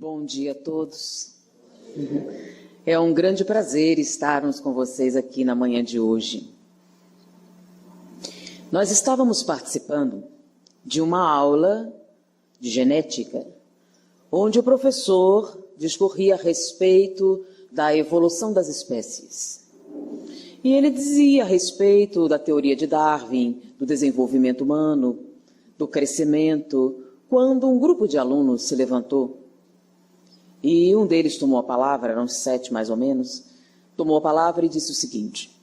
Bom dia a todos. É um grande prazer estarmos com vocês aqui na manhã de hoje. Nós estávamos participando de uma aula de genética, onde o professor discorria a respeito da evolução das espécies. E ele dizia a respeito da teoria de Darwin, do desenvolvimento humano, do crescimento, quando um grupo de alunos se levantou e um deles tomou a palavra, eram 7 mais ou menos, tomou a palavra e disse o seguinte: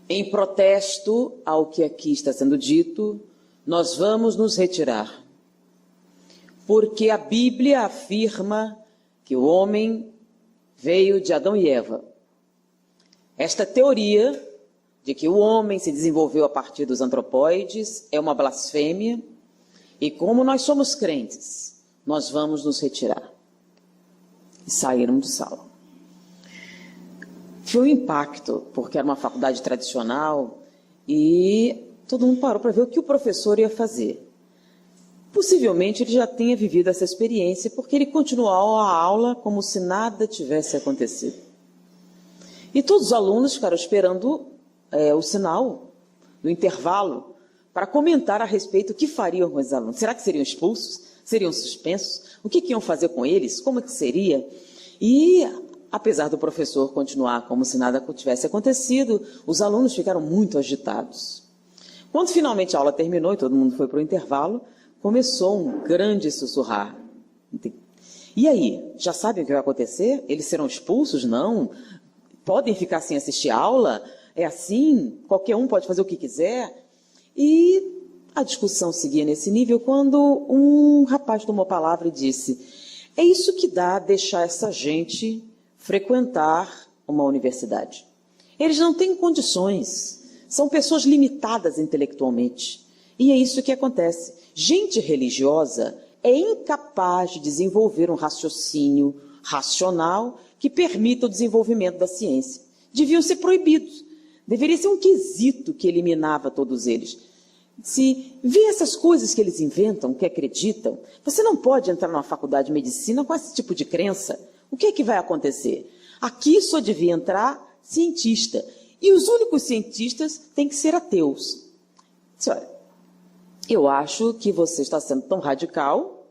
em protesto ao que aqui está sendo dito, nós vamos nos retirar, porque a Bíblia afirma que o homem veio de Adão e Eva. Esta teoria de que o homem se desenvolveu a partir dos antropóides é uma blasfêmia, e como nós somos crentes, nós vamos nos retirar. E saíram de sala. Foi um impacto, porque era uma faculdade tradicional, e todo mundo parou para ver o que o professor ia fazer. Possivelmente ele já tenha vivido essa experiência, porque ele continuou a aula como se nada tivesse acontecido. E todos os alunos ficaram esperando o sinal do intervalo para comentar a respeito do que fariam com os alunos. Será que seriam expulsos? Seriam suspensos? O que iam fazer com eles? Como que seria? E, apesar do professor continuar como se nada tivesse acontecido, os alunos ficaram muito agitados. Quando finalmente a aula terminou e todo mundo foi para o intervalo, começou um grande sussurrar. E aí, já sabem o que vai acontecer? Eles serão expulsos? Não? Podem ficar sem assistir a aula? É assim? Qualquer um pode fazer o que quiser? E a discussão seguia nesse nível quando um rapaz tomou a palavra e disse: é isso que dá deixar essa gente frequentar uma universidade. Eles não têm condições, são pessoas limitadas intelectualmente. E é isso que acontece. Gente religiosa é incapaz de desenvolver um raciocínio racional que permita o desenvolvimento da ciência. Deviam ser proibidos. Deveria ser um quesito que eliminava todos eles. Se vê essas coisas que eles inventam, que acreditam, você não pode entrar numa faculdade de medicina com esse tipo de crença. O que é que vai acontecer? Aqui só devia entrar cientista. E os únicos cientistas têm que ser ateus. Olha, eu acho que você está sendo tão radical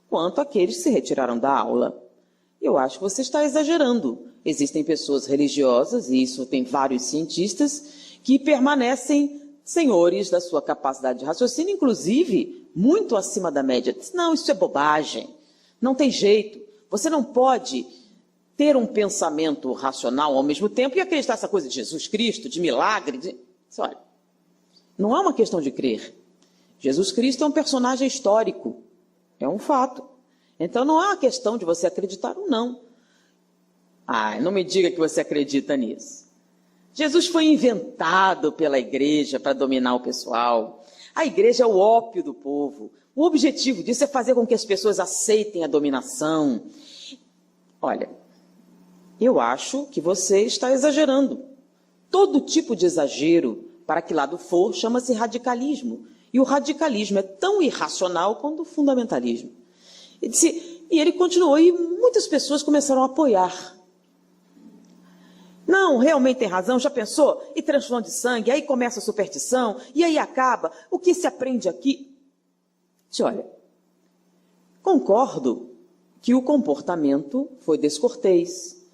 quanto aqueles que se retiraram da aula. Eu acho que você está exagerando. Existem pessoas religiosas, e isso tem vários cientistas, que permanecem senhores da sua capacidade de raciocínio, inclusive muito acima da média. Não, isso é bobagem, não tem jeito. Você não pode ter um pensamento racional ao mesmo tempo e acreditar nessa coisa de Jesus Cristo, de milagre. Olha, não é uma questão de crer. Jesus Cristo é um personagem histórico, é um fato. Então não é uma questão de você acreditar ou não. Não me diga que você acredita nisso. Jesus foi inventado pela igreja para dominar o pessoal. A igreja é o ópio do povo. O objetivo disso é fazer com que as pessoas aceitem a dominação. Olha, eu acho que você está exagerando. Todo tipo de exagero, para que lado for, chama-se radicalismo. E o radicalismo é tão irracional quanto o fundamentalismo. E ele continuou, e muitas pessoas começaram a apoiar. Não, realmente tem razão, já pensou? E transfusão de sangue, aí começa a superstição, e aí acaba. O que se aprende aqui? Olha, concordo que o comportamento foi descortês.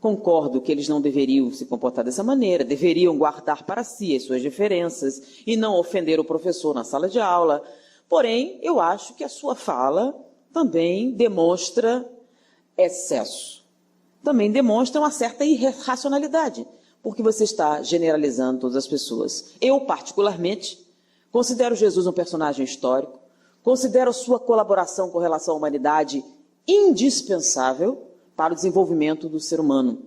Concordo que eles não deveriam se comportar dessa maneira, deveriam guardar para si as suas diferenças e não ofender o professor na sala de aula. Porém, eu acho que a sua fala também demonstra excesso. Também demonstra uma certa irracionalidade, porque você está generalizando todas as pessoas. Eu, particularmente, considero Jesus um personagem histórico, considero a sua colaboração com relação à humanidade indispensável para o desenvolvimento do ser humano.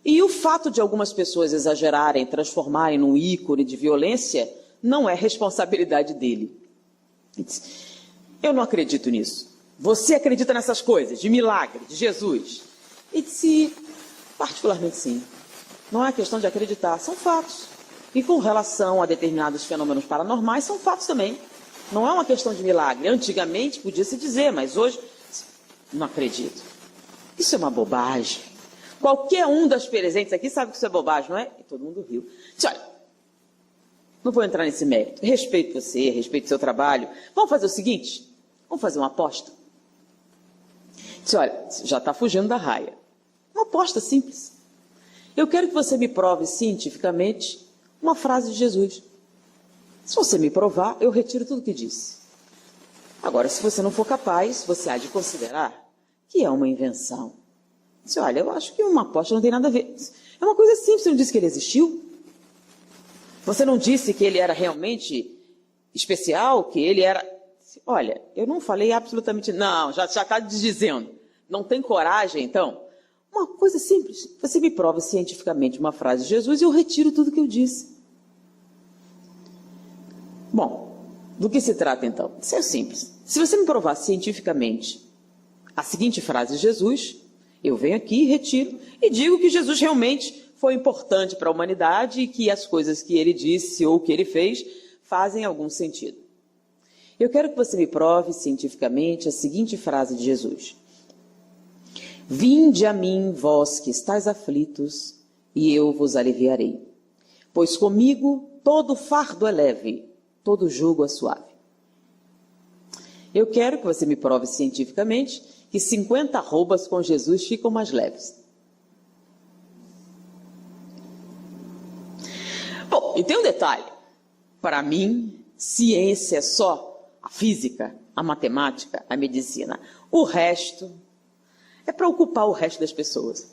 E o fato de algumas pessoas exagerarem, transformarem num ícone de violência, não é responsabilidade dele. Eu não acredito nisso. Você acredita nessas coisas, de milagre, de Jesus? E disse, particularmente sim. Não é questão de acreditar, são fatos. E com relação a determinados fenômenos paranormais, são fatos também. Não é uma questão de milagre. Antigamente podia se dizer, mas hoje Não acredito. Isso é uma bobagem. Qualquer um das presentes aqui sabe que isso é bobagem, não é? E todo mundo riu. Disse, olha, não vou entrar nesse mérito. Respeito você, respeito o seu trabalho. Vamos fazer o seguinte? Vamos fazer uma aposta. Disse, olha, já está fugindo da raia. Uma aposta simples. Eu quero que você me prove cientificamente uma frase de Jesus. Se você me provar, eu retiro tudo que disse. Agora, se você não for capaz, você há de considerar que é uma invenção. Disse, olha, eu acho que uma aposta não tem nada a ver. É uma coisa simples, você não disse que ele existiu? Você não disse que ele era realmente especial, que ele era... Olha, eu não falei absolutamente... Não, já está dizendo. Não tem coragem, então? Uma coisa simples. Você me prova cientificamente uma frase de Jesus e eu retiro tudo que eu disse. Bom, do que se trata, então? Isso é simples. Se você me provar cientificamente a seguinte frase de Jesus, eu venho aqui, retiro e digo que Jesus realmente foi importante para a humanidade e que as coisas que ele disse ou que ele fez fazem algum sentido. Eu quero que você me prove cientificamente a seguinte frase de Jesus. Vinde a mim, vós que estáis aflitos, e eu vos aliviarei. Pois comigo todo fardo é leve, todo jugo é suave. Eu quero que você me prove cientificamente que 50 arrobas com Jesus ficam mais leves. Bom, e tem um detalhe. Para mim, ciência é só a física, a matemática, a medicina. O resto é para ocupar o resto das pessoas.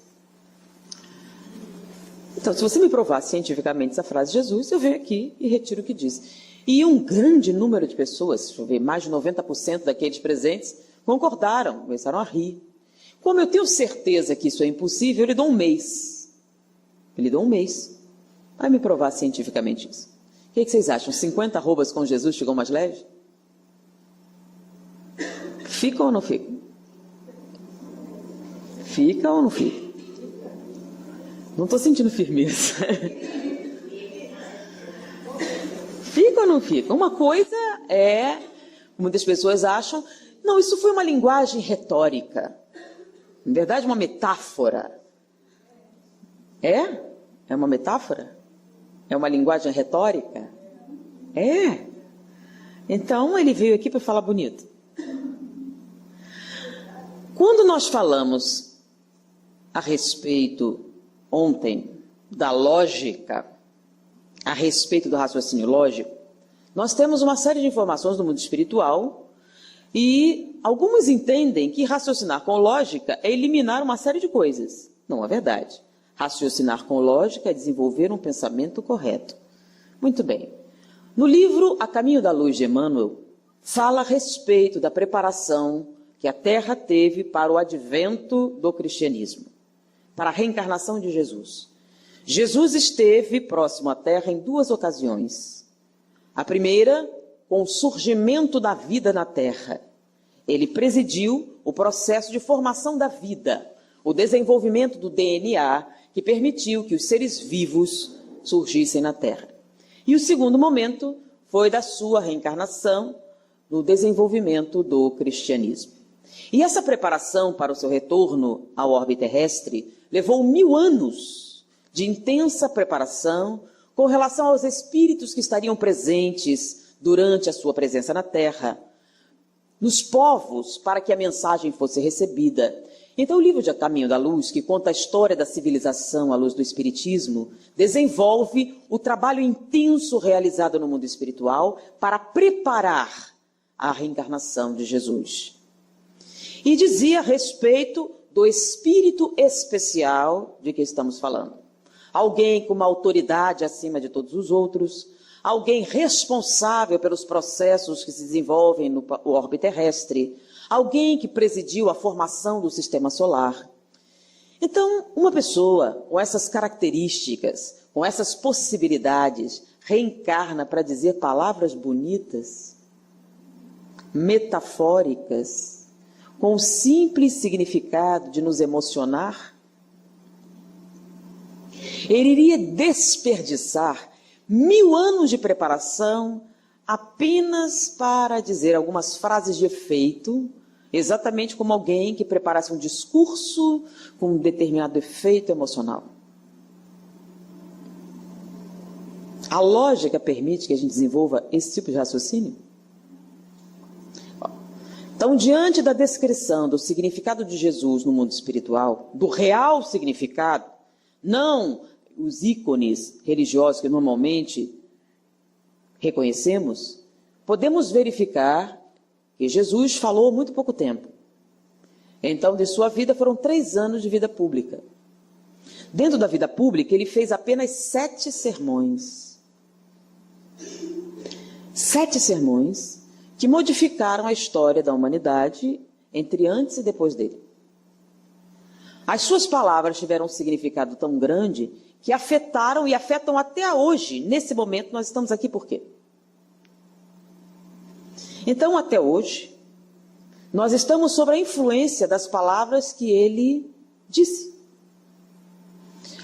Então, se você me provar cientificamente essa frase de Jesus, eu venho aqui e retiro o que disse. E um grande número de pessoas, deixa eu ver, mais de 90% daqueles presentes, concordaram, começaram a rir. Como eu tenho certeza que isso é impossível, eu lhe dou um mês. Eu lhe dou um mês. Vai me provar cientificamente isso. O que vocês acham? 50 arrobas com Jesus ficam mais leves? Ficam ou não ficam? Fica ou não fica? Não estou sentindo firmeza. Fica ou não fica? Uma coisa é, muitas pessoas acham, não, isso foi uma linguagem retórica. Na verdade, uma metáfora. É? É uma metáfora? É uma linguagem retórica? É. Então, ele veio aqui para falar bonito. Quando nós falamos a respeito, ontem, da lógica, a respeito do raciocínio lógico, nós temos uma série de informações do mundo espiritual e alguns entendem que raciocinar com lógica é eliminar uma série de coisas. Não é verdade. Raciocinar com lógica é desenvolver um pensamento correto. Muito bem. No livro A Caminho da Luz de Emmanuel, fala a respeito da preparação que a Terra teve para o advento do cristianismo, para a reencarnação de Jesus. Jesus esteve próximo à Terra em duas ocasiões. A primeira, com o surgimento da vida na Terra. Ele presidiu o processo de formação da vida, o desenvolvimento do DNA, que permitiu que os seres vivos surgissem na Terra. E o segundo momento foi da sua reencarnação, no desenvolvimento do cristianismo. E essa preparação para o seu retorno ao orbe terrestre levou 1000 anos de intensa preparação com relação aos espíritos que estariam presentes durante a sua presença na Terra, nos povos, para que a mensagem fosse recebida. Então, o livro de A Caminho da Luz, que conta a história da civilização à luz do Espiritismo, desenvolve o trabalho intenso realizado no mundo espiritual para preparar a reencarnação de Jesus. E dizia a respeito do espírito especial de que estamos falando. Alguém com uma autoridade acima de todos os outros, alguém responsável pelos processos que se desenvolvem no orbe terrestre, alguém que presidiu a formação do sistema solar. Então, uma pessoa com essas características, com essas possibilidades, reencarna para dizer palavras bonitas, metafóricas, com o simples significado de nos emocionar. Ele iria desperdiçar 1000 anos de preparação apenas para dizer algumas frases de efeito exatamente como alguém que preparasse um discurso com um determinado efeito emocional. A lógica permite que a gente desenvolva esse tipo de raciocínio? Então, diante da descrição do significado de Jesus no mundo espiritual, do real significado, não os ícones religiosos que normalmente reconhecemos, podemos verificar que Jesus falou muito pouco tempo. Então, de sua vida foram 3 anos de vida pública. Dentro da vida pública, ele fez apenas 7 sermões. 7 sermões que modificaram a história da humanidade entre antes e depois dele. As suas palavras tiveram um significado tão grande que afetaram e afetam até hoje. Nesse momento, nós estamos aqui por quê? Então, até hoje, nós estamos sob a influência das palavras que ele disse.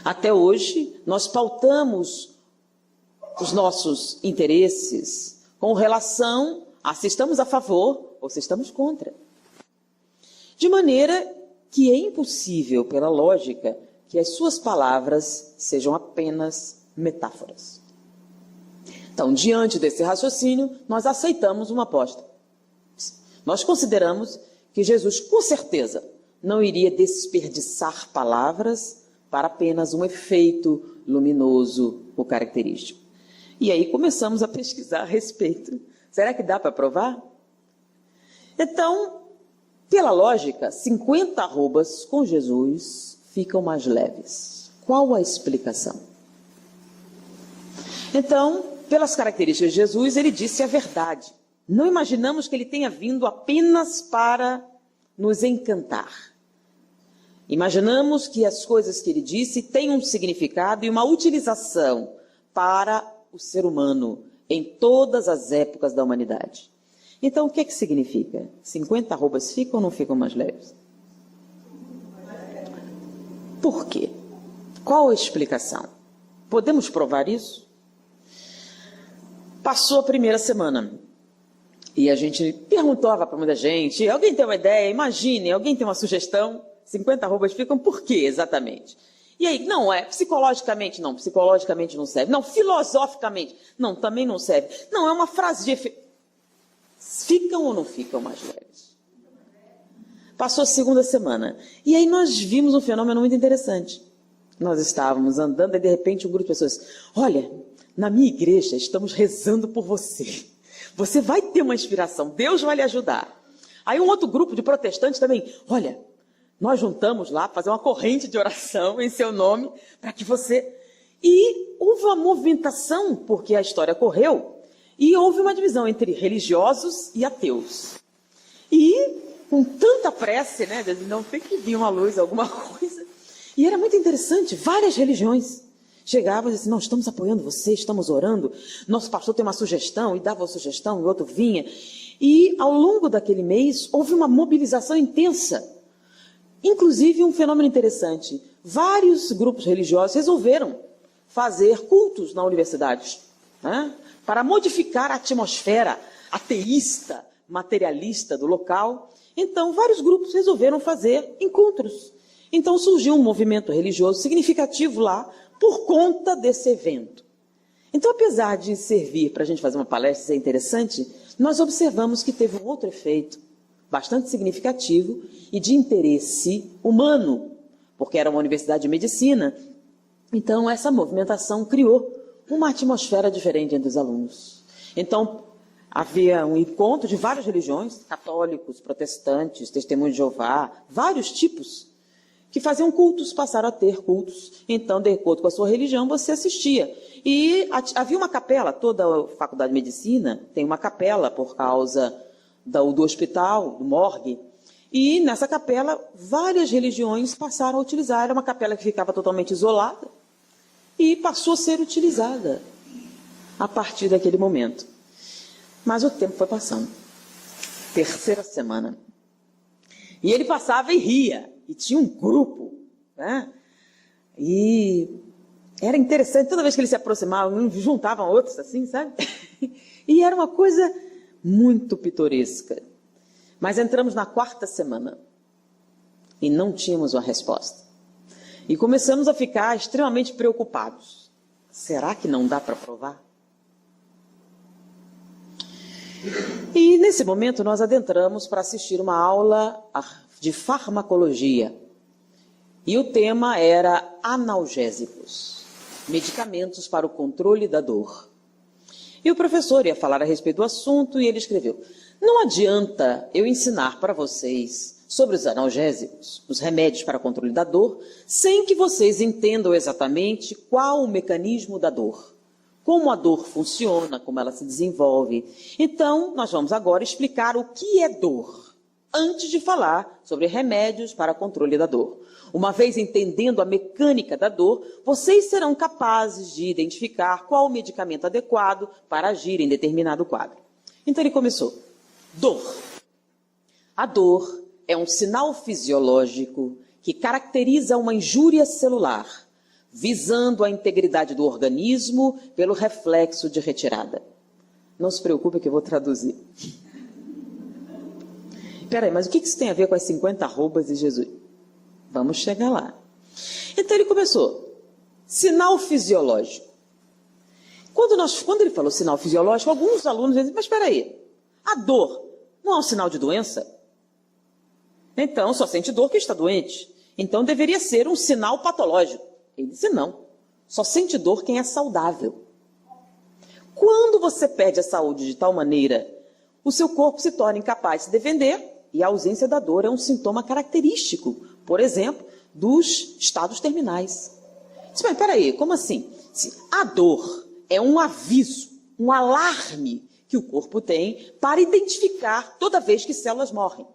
Até hoje, nós pautamos os nossos interesses com relação a se estamos a favor ou se estamos contra. De maneira que é impossível, pela lógica, que as suas palavras sejam apenas metáforas. Então, diante desse raciocínio, nós aceitamos uma aposta. Nós consideramos que Jesus, com certeza, não iria desperdiçar palavras para apenas um efeito luminoso ou característico. E aí começamos a pesquisar a respeito. Será que dá para provar? Então, pela lógica, 50 arrobas com Jesus ficam mais leves. Qual a explicação? Então, pelas características de Jesus, ele disse a verdade. Não imaginamos que ele tenha vindo apenas para nos encantar. Imaginamos que as coisas que ele disse têm um significado e uma utilização para o ser humano em todas as épocas da humanidade. Então, o que é que significa? 50 arrobas ficam ou não ficam mais leves? Por quê? Qual a explicação? Podemos provar isso? Passou a primeira semana e a gente perguntava para muita gente, alguém tem uma ideia? Imagine, alguém tem uma sugestão? 50 arrobas ficam por quê exatamente? E aí, não é, psicologicamente não serve. Não, filosoficamente, não, também não serve. Não, é uma frase de efeito. Ficam ou não ficam mais leves? Passou a segunda semana. E aí nós vimos um fenômeno muito interessante. Nós estávamos andando e de repente um grupo de pessoas, olha, na minha igreja estamos rezando por você. Você vai ter uma inspiração, Deus vai lhe ajudar. Aí um outro grupo de protestantes também, olha, nós juntamos lá, fazer uma corrente de oração em seu nome, para que você... E houve uma movimentação, porque a história correu, e houve uma divisão entre religiosos e ateus. E com tanta prece, né, não tem que vir uma luz, alguma coisa. E era muito interessante, várias religiões chegavam e diziam assim, não, estamos apoiando você, estamos orando, nosso pastor tem uma sugestão, e dava a sugestão, e o outro vinha. E ao longo daquele mês, houve uma mobilização intensa. Inclusive, um fenômeno interessante, vários grupos religiosos resolveram fazer cultos na universidade, né, para modificar a atmosfera ateísta, materialista do local. Então, vários grupos resolveram fazer encontros. Então, surgiu um movimento religioso significativo lá por conta desse evento. Então, apesar de servir para a gente fazer uma palestra, isso é interessante, nós observamos que teve um outro efeito bastante significativo e de interesse humano, porque era uma universidade de medicina. Então, essa movimentação criou uma atmosfera diferente entre os alunos. Então, havia um encontro de várias religiões, católicos, protestantes, testemunhos de Jeová, vários tipos, que faziam cultos, passaram a ter cultos. Então, de acordo com a sua religião, você assistia. E havia uma capela, toda a faculdade de medicina tem uma capela por causa do hospital, do morgue. E nessa capela, várias religiões passaram a utilizar. Era uma capela que ficava totalmente isolada e passou a ser utilizada a partir daquele momento. Mas o tempo foi passando. Terceira semana. E ele passava e ria. E tinha um grupo, né? E era interessante, toda vez que ele se aproximava, uns juntavam outros assim, sabe? E era uma coisa muito pitoresca. Mas entramos na 4ª semana e não tínhamos uma resposta. E começamos a ficar extremamente preocupados. Será que não dá para provar? E nesse momento nós adentramos para assistir uma aula de farmacologia. E o tema era analgésicos, medicamentos para o controle da dor. E o professor ia falar a respeito do assunto e ele escreveu: não adianta eu ensinar para vocês sobre os analgésicos, os remédios para o controle da dor, sem que vocês entendam exatamente qual o mecanismo da dor, como a dor funciona, como ela se desenvolve. Então, nós vamos agora explicar o que é dor, antes de falar sobre remédios para controle da dor. Uma vez entendendo a mecânica da dor, vocês serão capazes de identificar qual o medicamento adequado para agir em determinado quadro. Então ele começou. Dor. A dor é um sinal fisiológico que caracteriza uma injúria celular, visando a integridade do organismo pelo reflexo de retirada. Não se preocupe que eu vou traduzir. Espera aí, mas o que isso tem a ver com as 50 arrobas de Jesus? Vamos chegar lá. Então ele começou. Sinal fisiológico. Quando ele falou sinal fisiológico, alguns alunos dizem, mas espera aí, a dor não é um sinal de doença? Então, só sente dor quem está doente. Então, deveria ser um sinal patológico. Ele disse, não. Só sente dor quem é saudável. Quando você perde a saúde de tal maneira, o seu corpo se torna incapaz de se defender e a ausência da dor é um sintoma característico, por exemplo, dos estados terminais. Mas espera aí, como assim? A dor é um aviso, um alarme que o corpo tem para identificar toda vez que células morrem.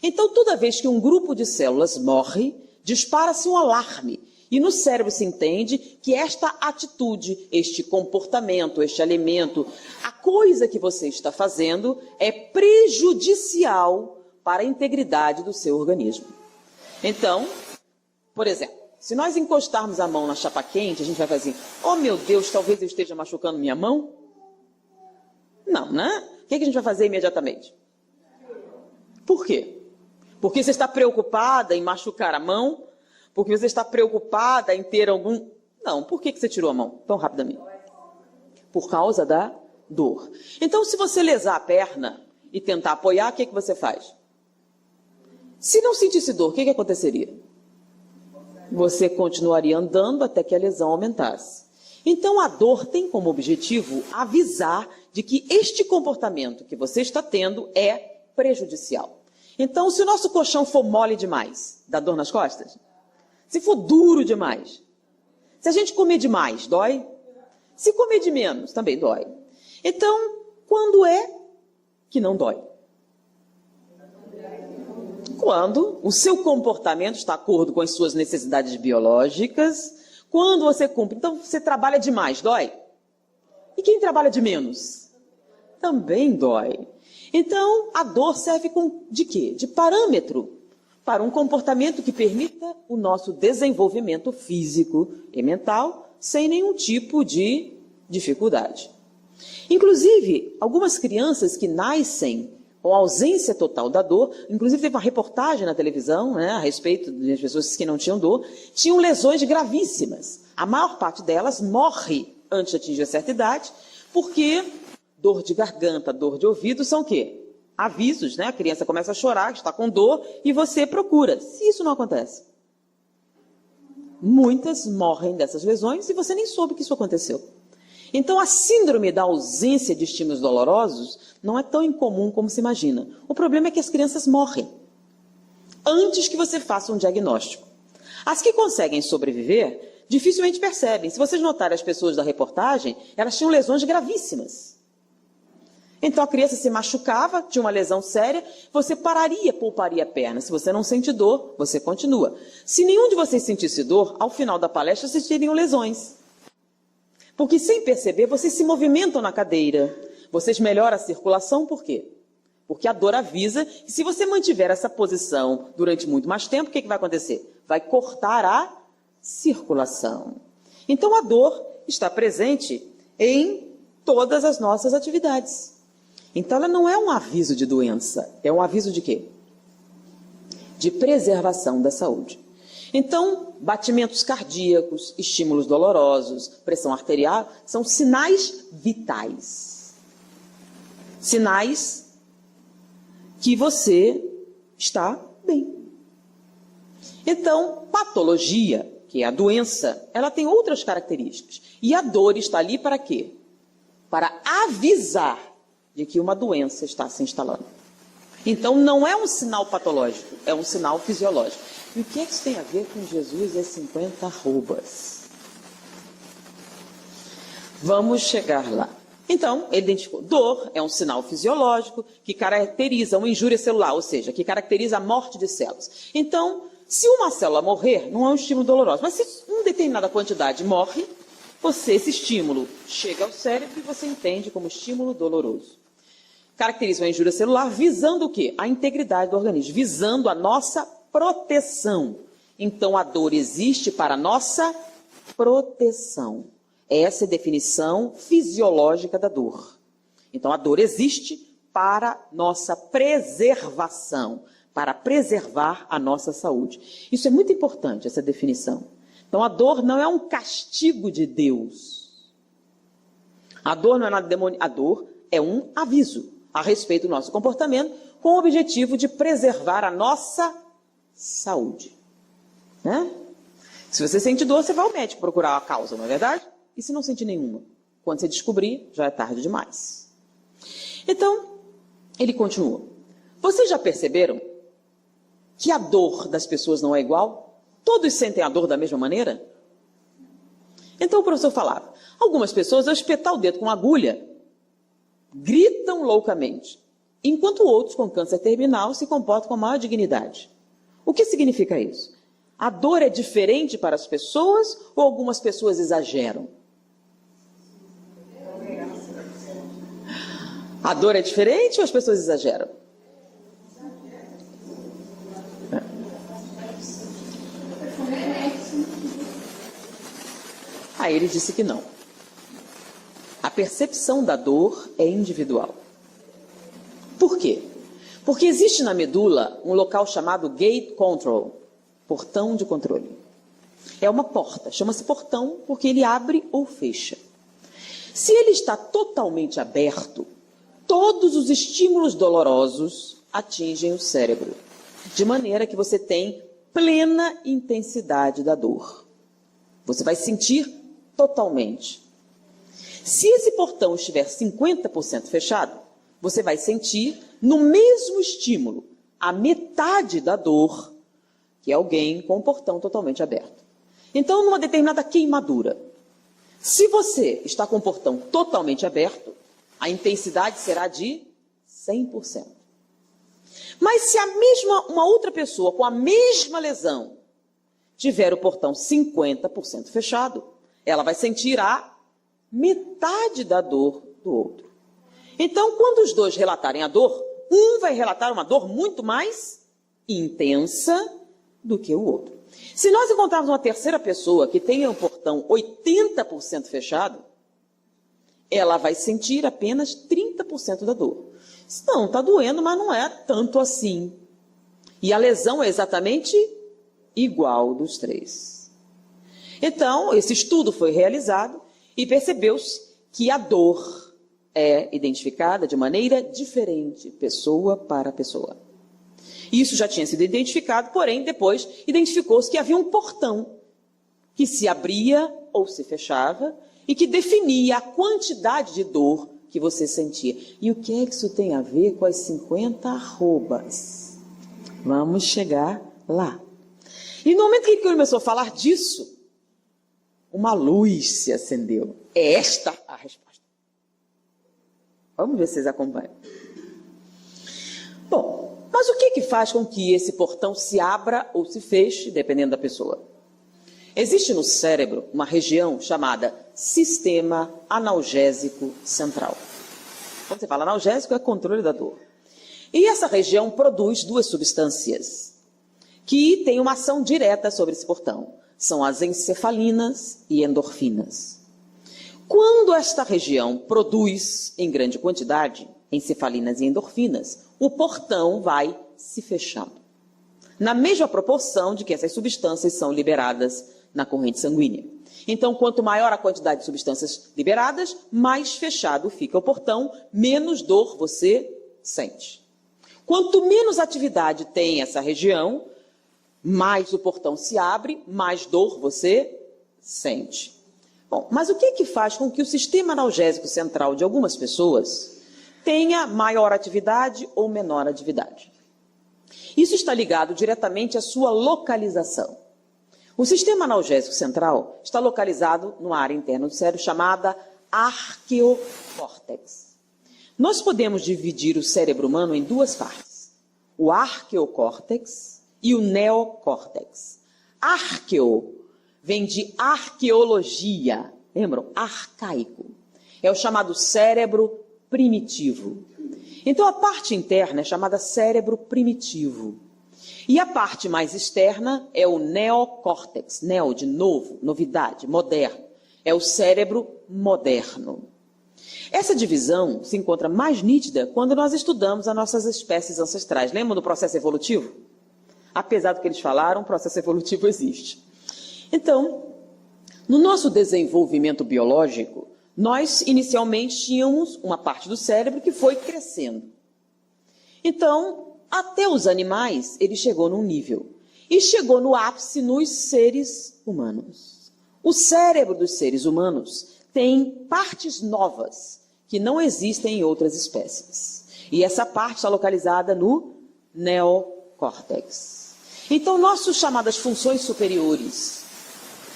Então, toda vez que um grupo de células morre, dispara-se um alarme. E no cérebro se entende que esta atitude, este comportamento, este alimento, a coisa que você está fazendo é prejudicial para a integridade do seu organismo. Então, por exemplo, se nós encostarmos a mão na chapa quente, a gente vai fazer assim, oh meu Deus, talvez eu esteja machucando minha mão? Não, né? O que a gente vai fazer imediatamente? Por quê? Porque você está preocupada em machucar a mão? Porque você está preocupada em ter algum... Não, por que você tirou a mão tão rapidamente? Por causa da dor. Então, se você lesar a perna e tentar apoiar, o que você faz? Se não sentisse dor, o que aconteceria? Você continuaria andando até que a lesão aumentasse. Então, a dor tem como objetivo avisar de que este comportamento que você está tendo é prejudicial. Então, se o nosso colchão for mole demais, dá dor nas costas? Se for duro demais? Se a gente comer demais, dói? Se comer de menos, também dói. Então, quando é que não dói? Quando o seu comportamento está de acordo com as suas necessidades biológicas, quando você cumpre. Então, você trabalha demais, dói? E quem trabalha de menos? Também dói. Então, a dor serve de quê? De parâmetro para um comportamento que permita o nosso desenvolvimento físico e mental sem nenhum tipo de dificuldade. Inclusive, algumas crianças que nascem com ausência total da dor, inclusive teve uma reportagem na televisão, né, a respeito das pessoas que não tinham dor, tinham lesões gravíssimas. A maior parte delas morre antes de atingir a certa idade, porque dor de garganta, dor de ouvido são o quê? Avisos, né? A criança começa a chorar, está com dor, e você procura. Se isso não acontece, muitas morrem dessas lesões e você nem soube que isso aconteceu. Então, a síndrome da ausência de estímulos dolorosos não é tão incomum como se imagina. O problema é que as crianças morrem antes que você faça um diagnóstico. As que conseguem sobreviver dificilmente percebem. Se vocês notarem as pessoas da reportagem, elas tinham lesões gravíssimas. Então a criança se machucava, tinha uma lesão séria, você pouparia a perna. Se você não sente dor, você continua. Se nenhum de vocês sentisse dor, ao final da palestra vocês teriam lesões. Porque sem perceber, vocês se movimentam na cadeira. Vocês melhoram a circulação, por quê? Porque a dor avisa que se você mantiver essa posição durante muito mais tempo, o que vai acontecer? Vai cortar a circulação. Então a dor está presente em todas as nossas atividades. Então, ela não é um aviso de doença, é um aviso de quê? De preservação da saúde. Então, batimentos cardíacos, estímulos dolorosos, pressão arterial, são sinais vitais. Sinais que você está bem. Então, patologia, que é a doença, ela tem outras características. E a dor está ali para quê? Para avisar de que uma doença está se instalando. Então, não é um sinal patológico, é um sinal fisiológico. E o que é que isso tem a ver com Jesus e as 50 arrobas? Vamos chegar lá. Então, ele identificou. Dor é um sinal fisiológico que caracteriza uma injúria celular, ou seja, que caracteriza a morte de células. Então, se uma célula morrer, não é um estímulo doloroso. Mas se uma determinada quantidade morre, esse estímulo chega ao cérebro e você entende como estímulo doloroso. Caracteriza uma injúria celular visando o quê? A integridade do organismo, visando a nossa proteção. Então, a dor existe para a nossa proteção. Essa é a definição fisiológica da dor. Então, a dor existe para nossa preservação, para preservar a nossa saúde. Isso é muito importante, essa definição. Então, a dor não é um castigo de Deus. A dor não é nada demoníaco. A dor é um aviso a respeito do nosso comportamento, com o objetivo de preservar a nossa saúde. Né? Se você sente dor, você vai ao médico procurar a causa, não é verdade? E se não sentir nenhuma? Quando você descobrir, já é tarde demais. Então, ele continua. Vocês já perceberam que a dor das pessoas não é igual? Todos sentem a dor da mesma maneira? Então o professor falava, algumas pessoas, ao espetar o dedo com agulha, gritam loucamente, enquanto outros com câncer terminal se comportam com a maior dignidade. O que significa isso? A dor é diferente para as pessoas ou algumas pessoas exageram? A dor é diferente ou as pessoas exageram? Aí ele disse que não. A percepção da dor é individual. Por quê? Porque existe na medula um local chamado gate control, portão de controle. É uma porta, chama-se portão porque ele abre ou fecha. Se ele está totalmente aberto, todos os estímulos dolorosos atingem o cérebro, de maneira que você tem plena intensidade da dor. Você vai sentir totalmente. Se esse portão estiver 50% fechado, você vai sentir no mesmo estímulo a metade da dor que alguém com o portão totalmente aberto. Então, numa determinada queimadura, se você está com o portão totalmente aberto, a intensidade será de 100%. Mas se uma outra pessoa com a mesma lesão tiver o portão 50% fechado, ela vai sentir a metade da dor do outro. Então, quando os dois relatarem a dor, um vai relatar uma dor muito mais intensa do que o outro. Se nós encontrarmos uma terceira pessoa que tenha o portão 80% fechado, ela vai sentir apenas 30% da dor. Não, está doendo, mas não é tanto assim. E a lesão é exatamente igual dos três. Então, esse estudo foi realizado e percebeu-se que a dor é identificada de maneira diferente, pessoa para pessoa. Isso já tinha sido identificado, porém, depois identificou-se que havia um portão que se abria ou se fechava e que definia a quantidade de dor que você sentia. E o que é que isso tem a ver com as 50 arrobas? Vamos chegar lá. E no momento que ele começou a falar disso, uma luz se acendeu. É esta a resposta. Vamos ver se vocês acompanham. Bom, mas o que faz com que esse portão se abra ou se feche, dependendo da pessoa? Existe no cérebro uma região chamada sistema analgésico central. Quando você fala analgésico, é controle da dor. E essa região produz duas substâncias que têm uma ação direta sobre esse portão. São as encefalinas e endorfinas. Quando esta região produz em grande quantidade, encefalinas e endorfinas, o portão vai se fechando. Na mesma proporção de que essas substâncias são liberadas na corrente sanguínea. Então, quanto maior a quantidade de substâncias liberadas, mais fechado fica o portão, menos dor você sente. Quanto menos atividade tem essa região, mais o portão se abre, mais dor você sente. Bom, mas o que é que faz com que o sistema analgésico central de algumas pessoas tenha maior atividade ou menor atividade? Isso está ligado diretamente à sua localização. O sistema analgésico central está localizado numa área interna do cérebro chamada arqueocórtex. Nós podemos dividir o cérebro humano em duas partes, o arqueocórtex e o neocórtex. Arqueo vem de arqueologia, lembram? Arcaico. É o chamado cérebro primitivo. Então a parte interna é chamada cérebro primitivo. E a parte mais externa é o neocórtex, neo de novo, novidade, moderno. É o cérebro moderno. Essa divisão se encontra mais nítida quando nós estudamos as nossas espécies ancestrais. Lembram do processo evolutivo? Apesar do que eles falaram, o processo evolutivo existe. Então, no nosso desenvolvimento biológico, nós inicialmente tínhamos uma parte do cérebro que foi crescendo. Então, até os animais, ele chegou num nível. E chegou no ápice nos seres humanos. O cérebro dos seres humanos tem partes novas que não existem em outras espécies. E essa parte está localizada no neocórtex. Então, nossas chamadas funções superiores,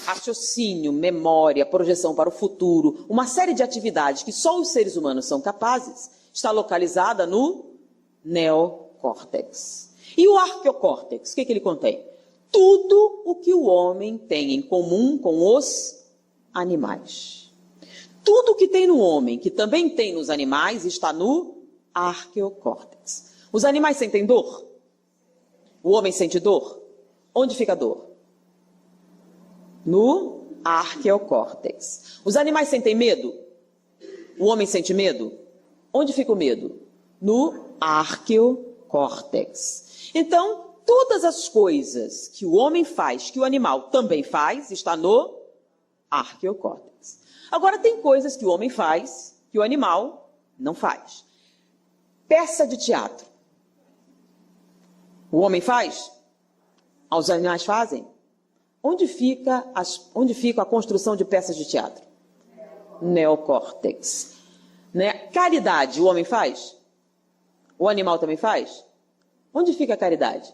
raciocínio, memória, projeção para o futuro, uma série de atividades que só os seres humanos são capazes, está localizada no neocórtex. E o arqueocórtex, o que ele contém? Tudo o que o homem tem em comum com os animais. Tudo que tem no homem, que também tem nos animais, está no arqueocórtex. Os animais sentem dor? O homem sente dor? Onde fica a dor? No arqueocórtex. Os animais sentem medo? O homem sente medo? Onde fica o medo? No arqueocórtex. Então, todas as coisas que o homem faz, que o animal também faz, está no arqueocórtex. Agora, tem coisas que o homem faz, que o animal não faz. Peça de teatro. O homem faz? Os animais fazem? Onde fica a construção de peças de teatro? Neocórtex. Né? Caridade, o homem faz? O animal também faz? Onde fica a caridade?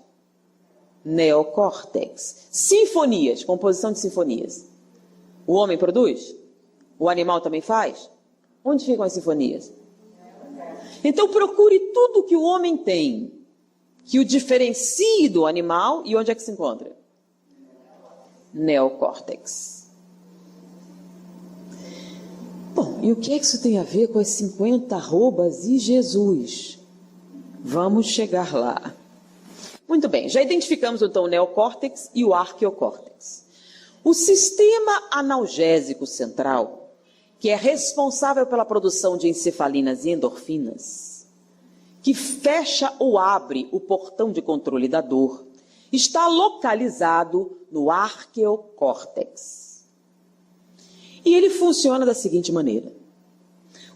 Neocórtex. Sinfonias, composição de sinfonias. O homem produz? O animal também faz? Onde ficam as sinfonias? Então procure tudo que o homem tem, que o diferencie do animal, e onde é que se encontra? Neocórtex. Bom, e o que é que isso tem a ver com as 50 arrobas e Jesus? Vamos chegar lá. Muito bem, já identificamos então o neocórtex e o arqueocórtex. O sistema analgésico central, que é responsável pela produção de encefalinas e endorfinas, que fecha ou abre o portão de controle da dor, está localizado no arqueocórtex. E ele funciona da seguinte maneira.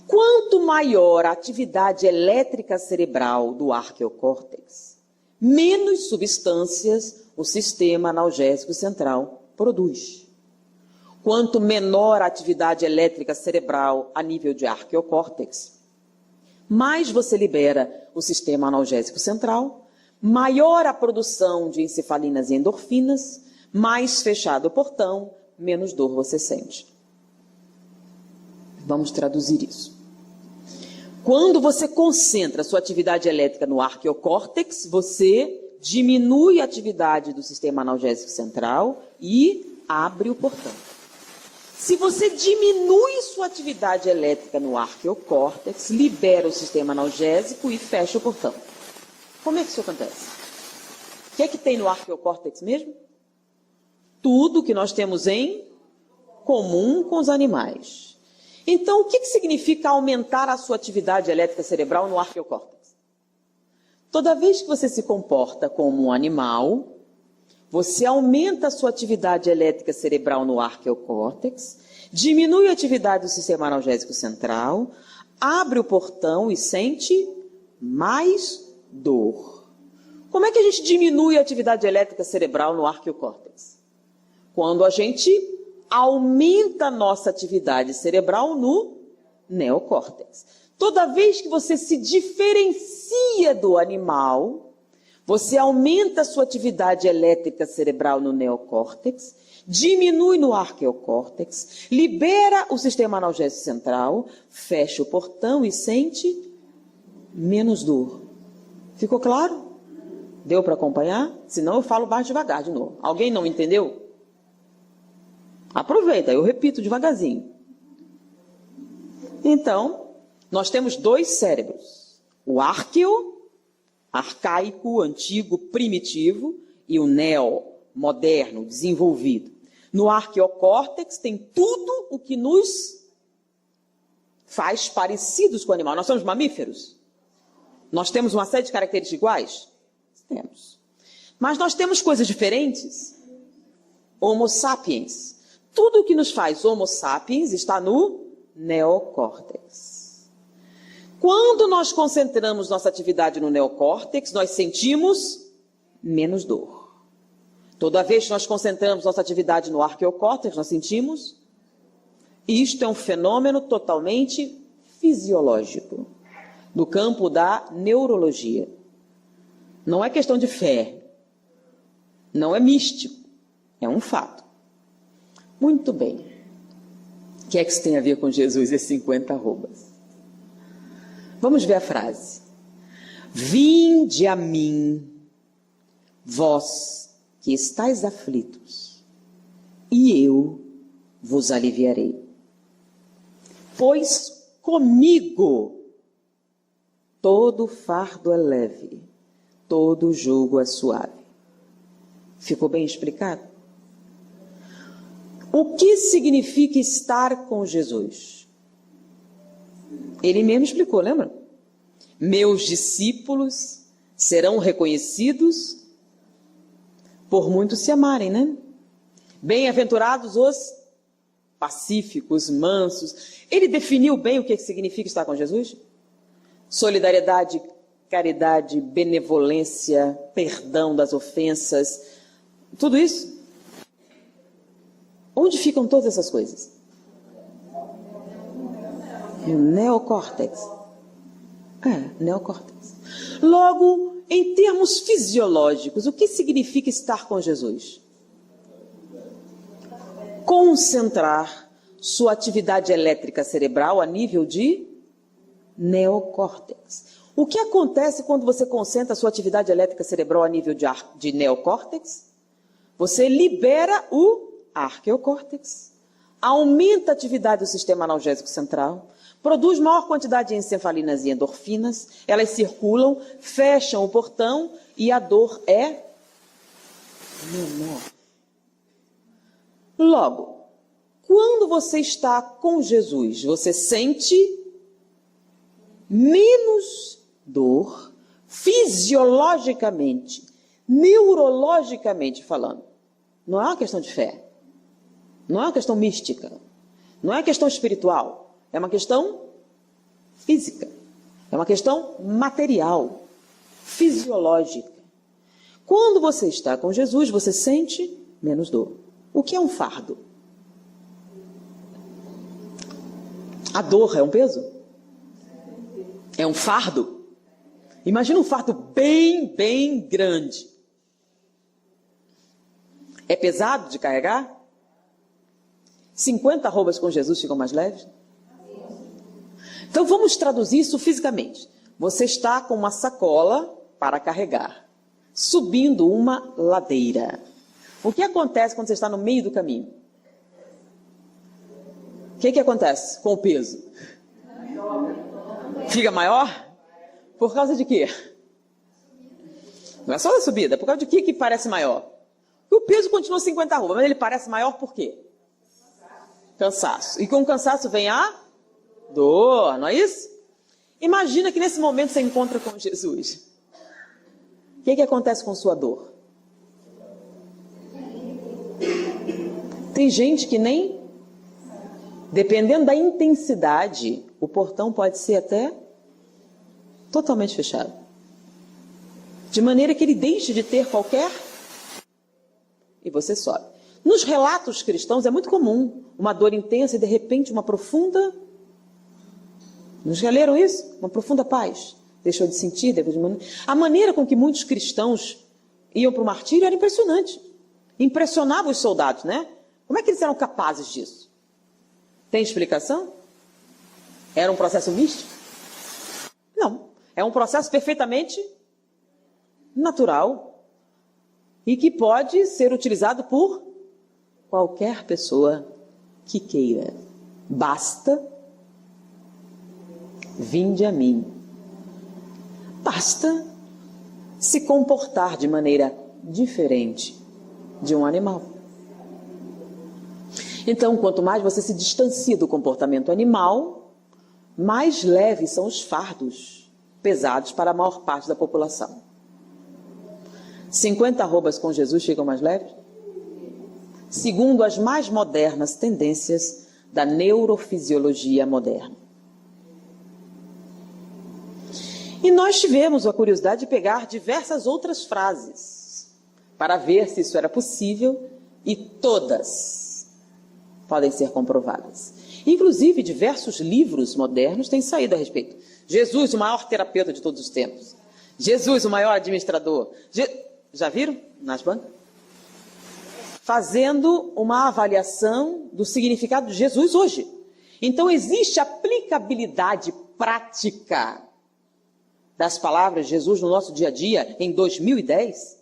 Quanto maior a atividade elétrica cerebral do arqueocórtex, menos substâncias o sistema analgésico central produz. Quanto menor a atividade elétrica cerebral a nível de arqueocórtex, mais você libera o sistema analgésico central, maior a produção de encefalinas e endorfinas, mais fechado o portão, menos dor você sente. Vamos traduzir isso. Quando você concentra sua atividade elétrica no arqueocórtex, você diminui a atividade do sistema analgésico central e abre o portão. Se você diminui sua atividade elétrica no arqueocórtex, libera o sistema analgésico e fecha o portão. Como é que isso acontece? O que é que tem no arqueocórtex mesmo? Tudo que nós temos em comum com os animais. Então, o que significa aumentar a sua atividade elétrica cerebral no arqueocórtex? Toda vez que você se comporta como um animal, você aumenta a sua atividade elétrica cerebral no arqueocórtex, diminui a atividade do sistema analgésico central, abre o portão e sente mais dor. Como é que a gente diminui a atividade elétrica cerebral no arqueocórtex? Quando a gente aumenta a nossa atividade cerebral no neocórtex. Toda vez que você se diferencia do animal, você aumenta a sua atividade elétrica cerebral no neocórtex, diminui no arqueocórtex, libera o sistema analgésico central, fecha o portão e sente menos dor. Ficou claro? Deu para acompanhar? Senão eu falo mais devagar de novo. Alguém não entendeu? Aproveita, eu repito devagarzinho. Então, nós temos dois cérebros. O arqueo, arcaico, antigo, primitivo, e o neo, moderno, desenvolvido. No arqueocórtex tem tudo o que nos faz parecidos com o animal. Nós somos mamíferos? Nós temos uma série de características iguais? Temos. Mas nós temos coisas diferentes? Homo sapiens. Tudo o que nos faz Homo sapiens está no neocórtex. Quando nós concentramos nossa atividade no neocórtex, nós sentimos menos dor. Toda vez que nós concentramos nossa atividade no arqueocórtex, nós sentimos. Isto é um fenômeno totalmente fisiológico, do campo da neurologia. Não é questão de fé, não é místico, é um fato. Muito bem. O que é que isso tem a ver com Jesus e 50 arrobas? Vamos ver a frase. Vinde a mim, vós que estáis aflitos, e eu vos aliviarei. Pois comigo todo fardo é leve, todo jugo é suave. Ficou bem explicado? O que significa estar com Jesus? Ele mesmo explicou, lembra? Meus discípulos serão reconhecidos por muitos se amarem, né? Bem-aventurados os pacíficos, mansos. Ele definiu bem o que significa estar com Jesus? Solidariedade, caridade, benevolência, perdão das ofensas, tudo isso. Onde ficam todas essas coisas? No neocórtex. Neocórtex. Logo, em termos fisiológicos, o que significa estar com Jesus? Concentrar sua atividade elétrica cerebral a nível de neocórtex. O que acontece quando você concentra sua atividade elétrica cerebral a nível de neocórtex? Você libera o arqueocórtex, aumenta a atividade do sistema analgésico central, produz maior quantidade de encefalinas e endorfinas, elas circulam, fecham o portão e a dor é menor. Logo, quando você está com Jesus, você sente menos dor fisiologicamente, neurologicamente falando. Não é uma questão de fé. Não é uma questão mística, não é uma questão espiritual, é uma questão física, é uma questão material, fisiológica. Quando você está com Jesus, você sente menos dor. O que é um fardo? A dor é um peso? É um fardo? Imagina um fardo bem grande. É pesado de carregar? 50 arrobas com Jesus ficam mais leves? Então vamos traduzir isso fisicamente. Você está com uma sacola para carregar, subindo uma ladeira. O que acontece quando você está no meio do caminho? O que acontece com o peso? Fica maior? Por causa de quê? Não é só da subida, é por causa de que parece maior? O peso continua 50 arrobas, mas ele parece maior por quê? Cansaço. E com o cansaço vem a Dor, não é isso? Imagina que nesse momento você encontra com Jesus. O que acontece com sua dor? Tem gente que nem, dependendo da intensidade, o portão pode ser até totalmente fechado. De maneira que ele deixe de ter qualquer... E você sobe. Nos relatos cristãos é muito comum uma dor intensa e de repente uma profunda... Nos já leram isso? Uma profunda paz. Deixou de sentir, depois de... A maneira com que muitos cristãos iam para o martírio era impressionante. Impressionava os soldados, né? Como é que eles eram capazes disso? Tem explicação? Era um processo místico? Não. É um processo perfeitamente natural e que pode ser utilizado por qualquer pessoa que queira. Basta, vinde a mim. Basta se comportar de maneira diferente de um animal. Então, quanto mais você se distancia do comportamento animal, mais leves são os fardos pesados para a maior parte da população. 50 arrobas com Jesus ficam mais leves? Segundo as mais modernas tendências da neurofisiologia moderna. E nós tivemos a curiosidade de pegar diversas outras frases para ver se isso era possível e todas podem ser comprovadas. Inclusive, diversos livros modernos têm saído a respeito. Jesus, o maior terapeuta de todos os tempos. Jesus, o maior administrador. Já viram nas bancas? Fazendo uma avaliação do significado de Jesus hoje. Então, existe aplicabilidade prática das palavras de Jesus no nosso dia a dia em 2010?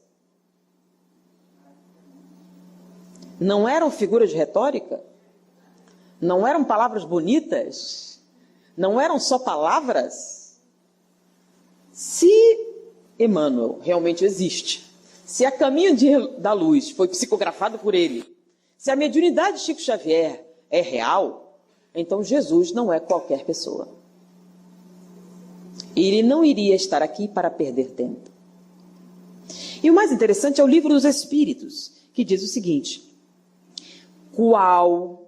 Não eram figuras de retórica? Não eram palavras bonitas? Não eram só palavras? Se Emmanuel realmente existe, se a Caminho da Luz foi psicografado por ele, se a mediunidade de Chico Xavier é real, então Jesus não é qualquer pessoa. Ele não iria estar aqui para perder tempo. E o mais interessante é o Livro dos Espíritos, que diz o seguinte: qual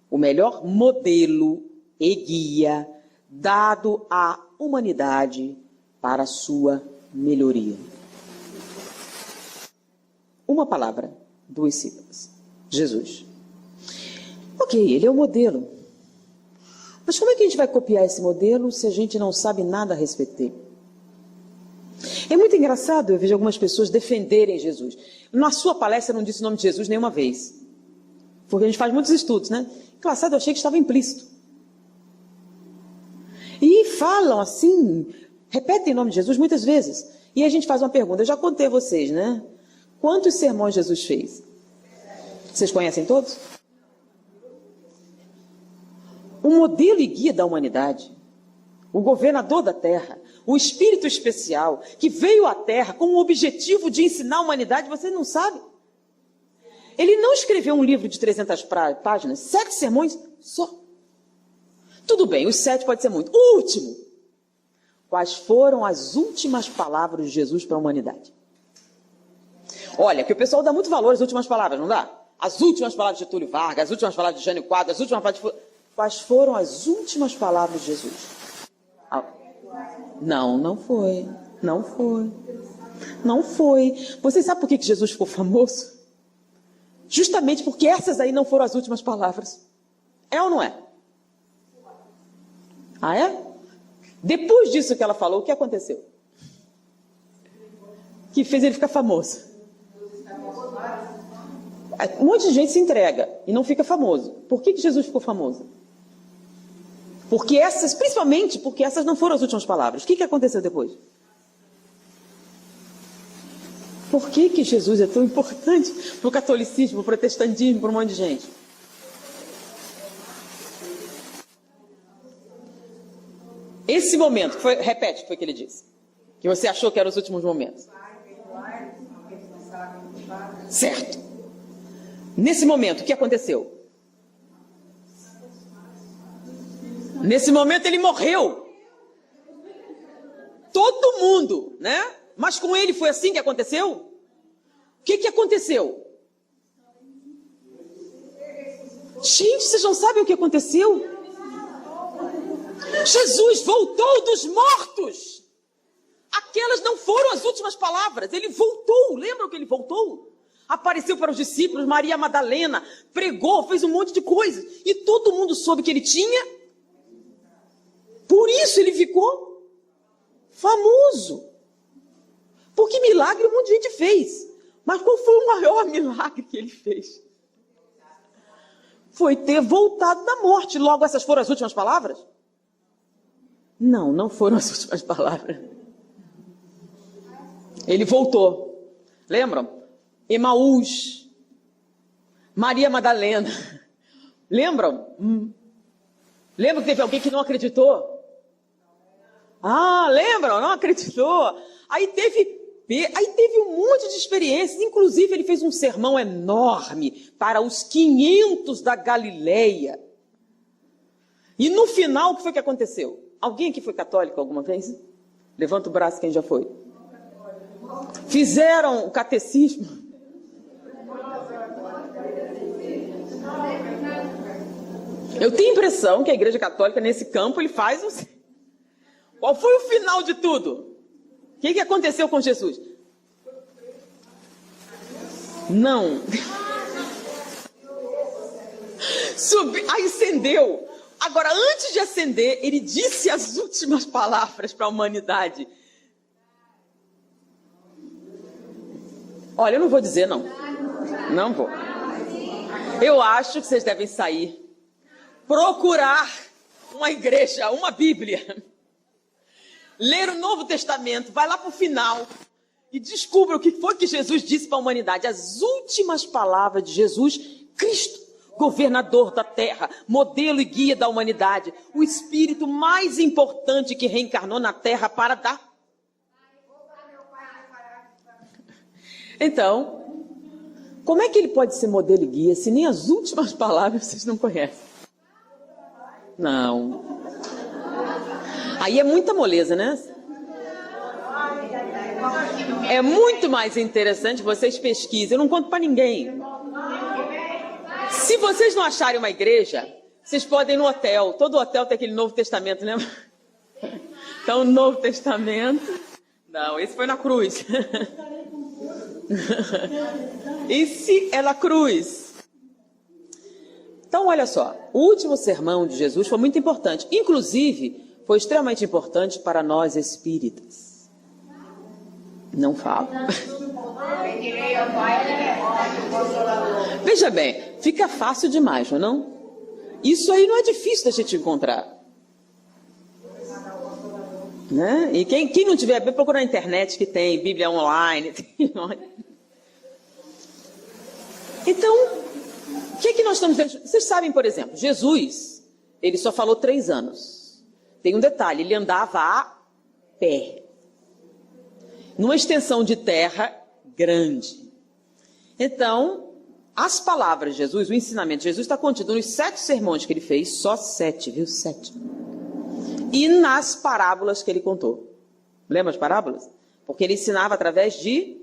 o melhor modelo e guia dado à humanidade para a sua melhoria? Uma palavra, duas sílabas: Jesus. Ok, ele é o modelo. Mas como é que a gente vai copiar esse modelo se a gente não sabe nada a respeito dele? É muito engraçado, eu vejo algumas pessoas defenderem Jesus. Na sua palestra não disse o nome de Jesus nenhuma vez. Porque a gente faz muitos estudos, né? Engraçado, eu achei que estava implícito. E falam assim, repetem o nome de Jesus muitas vezes. E a gente faz uma pergunta, eu já contei a vocês, né? Quantos sermões Jesus fez? Vocês conhecem todos? O modelo e guia da humanidade, o governador da Terra, o Espírito Especial, que veio à Terra com o objetivo de ensinar a humanidade, você não sabe? Ele não escreveu um livro de 300 páginas, 7 sermões só. Tudo bem, os 7 pode ser muito. O último. Quais foram as últimas palavras de Jesus para a humanidade? Olha, que o pessoal dá muito valor às últimas palavras, não dá? As últimas palavras de Túlio Vargas, as últimas palavras de Jânio Quadros, as últimas palavras de... Quais foram as últimas palavras de Jesus? Não foi. Não foi. Não foi. Você sabe por que Jesus ficou famoso? Justamente porque essas aí não foram as últimas palavras. É ou não é? Ah, é? Depois disso que ela falou, o que aconteceu? Que fez ele ficar famoso. Um monte de gente se entrega e não fica famoso. Por que Jesus ficou famoso? Porque essas, principalmente porque essas não foram as últimas palavras. O que aconteceu depois? Por que Jesus é tão importante para o catolicismo, para o protestantismo, para um monte de gente? Esse momento, repete o que foi que ele disse. Que você achou que eram os últimos momentos. Certo. Nesse momento, o que aconteceu? Nesse momento ele morreu. Todo mundo, né? Mas com ele foi assim que aconteceu? O que aconteceu? Gente, vocês não sabem o que aconteceu? Jesus voltou dos mortos. Aquelas não foram as últimas palavras. Ele voltou. Lembram que ele voltou? Apareceu para os discípulos, Maria Madalena, pregou, fez um monte de coisas. E todo mundo soube que ele tinha. Por isso ele ficou famoso. Porque milagre um monte de gente fez. Mas qual foi o maior milagre que ele fez? Foi ter voltado da morte. Logo, essas foram as últimas palavras? Não, não foram as últimas palavras. Ele voltou. Lembram? Emaús, Maria Madalena. Lembram? Lembram que teve alguém que não acreditou? Ah, lembram? Não acreditou. Aí teve um monte de experiências. Inclusive, ele fez um sermão enorme para os 500 da Galileia. E no final, o que foi que aconteceu? Alguém aqui foi católico alguma vez? Levanta o braço quem já foi. Fizeram o catecismo. Eu tenho a impressão que a Igreja Católica, nesse campo, ele faz um... Qual foi o final de tudo? O que aconteceu com Jesus? Não. Acendeu. Agora, antes de acender, ele disse as últimas palavras para a humanidade. Olha, eu não vou dizer, não. Não vou. Eu acho que vocês devem sair, procurar uma igreja, uma Bíblia, ler o Novo Testamento, vai lá para o final e descubra o que foi que Jesus disse para a humanidade. As últimas palavras de Jesus Cristo, governador da terra, modelo e guia da humanidade, o espírito mais importante que reencarnou na terra para dar. Então, como é que ele pode ser modelo e guia se nem as últimas palavras vocês não conhecem? Não. Aí é muita moleza, né? É muito mais interessante vocês pesquisem. Eu não conto para ninguém. Se vocês não acharem uma igreja, vocês podem ir no hotel. Todo hotel tem aquele Novo Testamento, lembra? Então, o Novo Testamento... Não, esse foi na cruz. Esse é na cruz. Então, olha só. O último sermão de Jesus foi muito importante. Inclusive, foi extremamente importante para nós espíritas. Não falo. Veja bem, fica fácil demais, não é não? Isso aí não é difícil da gente encontrar. Né? E quem não tiver, procura na internet que tem Bíblia online. Então, o que nós estamos dizendo? Vocês sabem, por exemplo, Jesus, ele só falou 3 anos. Tem um detalhe, ele andava a pé. Numa extensão de terra grande. Então, as palavras de Jesus, o ensinamento de Jesus está contido nos 7 sermões que ele fez, só 7, viu? 7. E nas parábolas que ele contou. Lembra as parábolas? Porque ele ensinava através de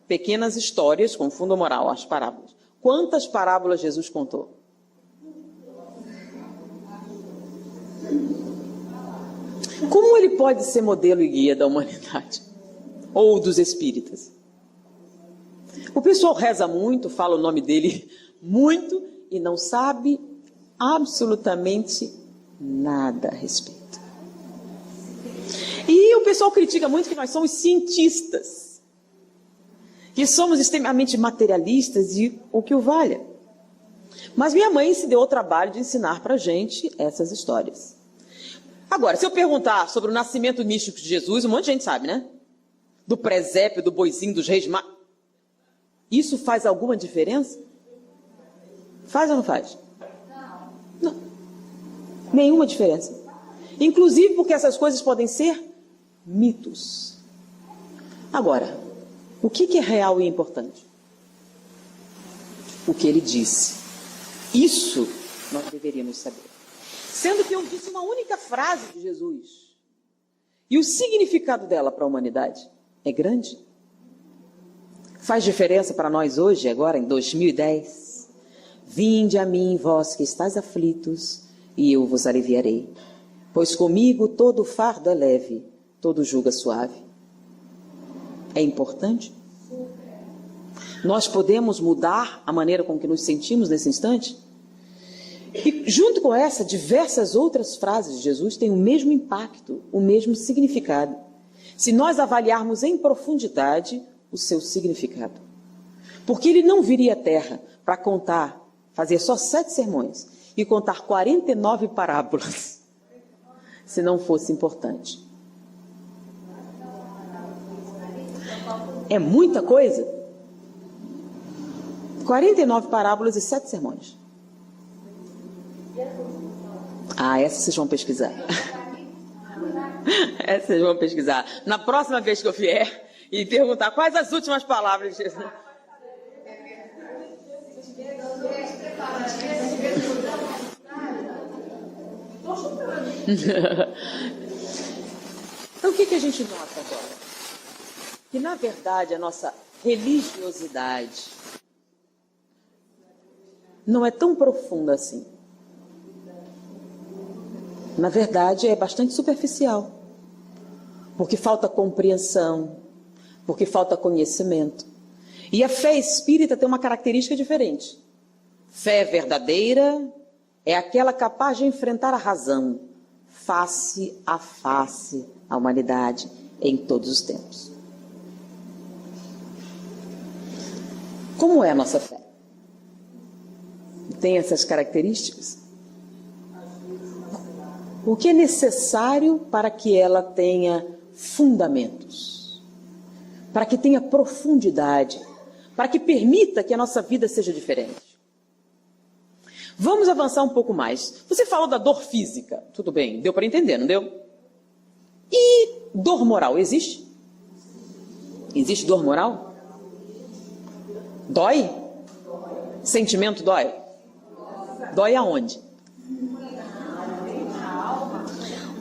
pequenas histórias com fundo moral, as parábolas. Quantas parábolas Jesus contou? Como ele pode ser modelo e guia da humanidade? Ou dos espíritas? O pessoal reza muito, fala o nome dele muito e não sabe absolutamente nada a respeito. E o pessoal critica muito que nós somos cientistas, que somos extremamente materialistas e o que o valha. Mas minha mãe se deu ao trabalho de ensinar para a gente essas histórias. Agora, se eu perguntar sobre o nascimento místico de Jesus, um monte de gente sabe, né? Do presépio, do boizinho, dos reis magos. Isso faz alguma diferença? Faz ou não faz? Não. Nenhuma diferença. Inclusive porque essas coisas podem ser mitos. Agora, o que é real e importante? O que ele disse. Isso nós deveríamos saber. Sendo que eu disse uma única frase de Jesus. E o significado dela para a humanidade é grande. Faz diferença para nós hoje, agora em 2010. Vinde a mim, vós que estáis aflitos, e eu vos aliviarei. Pois comigo todo fardo é leve, todo jugo é suave. É importante? Nós podemos mudar a maneira com que nos sentimos nesse instante? E junto com essa, diversas outras frases de Jesus têm o mesmo impacto, o mesmo significado. Se nós avaliarmos em profundidade o seu significado. Porque ele não viria à Terra para contar, fazer só 7 sermões e contar 49 parábolas, se não fosse importante. É muita coisa. 49 parábolas e 7 sermões. Ah, essa vocês vão pesquisar. Essa vocês vão pesquisar. Na próxima vez que eu vier e perguntar quais as últimas palavras de Jesus. Então, o que a gente nota agora? Que, na verdade, a nossa religiosidade não é tão profunda assim. Na verdade, é bastante superficial. Porque falta compreensão, porque falta conhecimento. E a fé espírita tem uma característica diferente. Fé verdadeira é aquela capaz de enfrentar a razão, face a face, a humanidade, em todos os tempos. Como é a nossa fé? Tem essas características? O que é necessário para que ela tenha fundamentos? Para que tenha profundidade? Para que permita que a nossa vida seja diferente? Vamos avançar um pouco mais. Você falou da dor física. Tudo bem, deu para entender, não deu? E dor moral, existe? Existe dor moral? Dói? Sentimento dói? Dói aonde?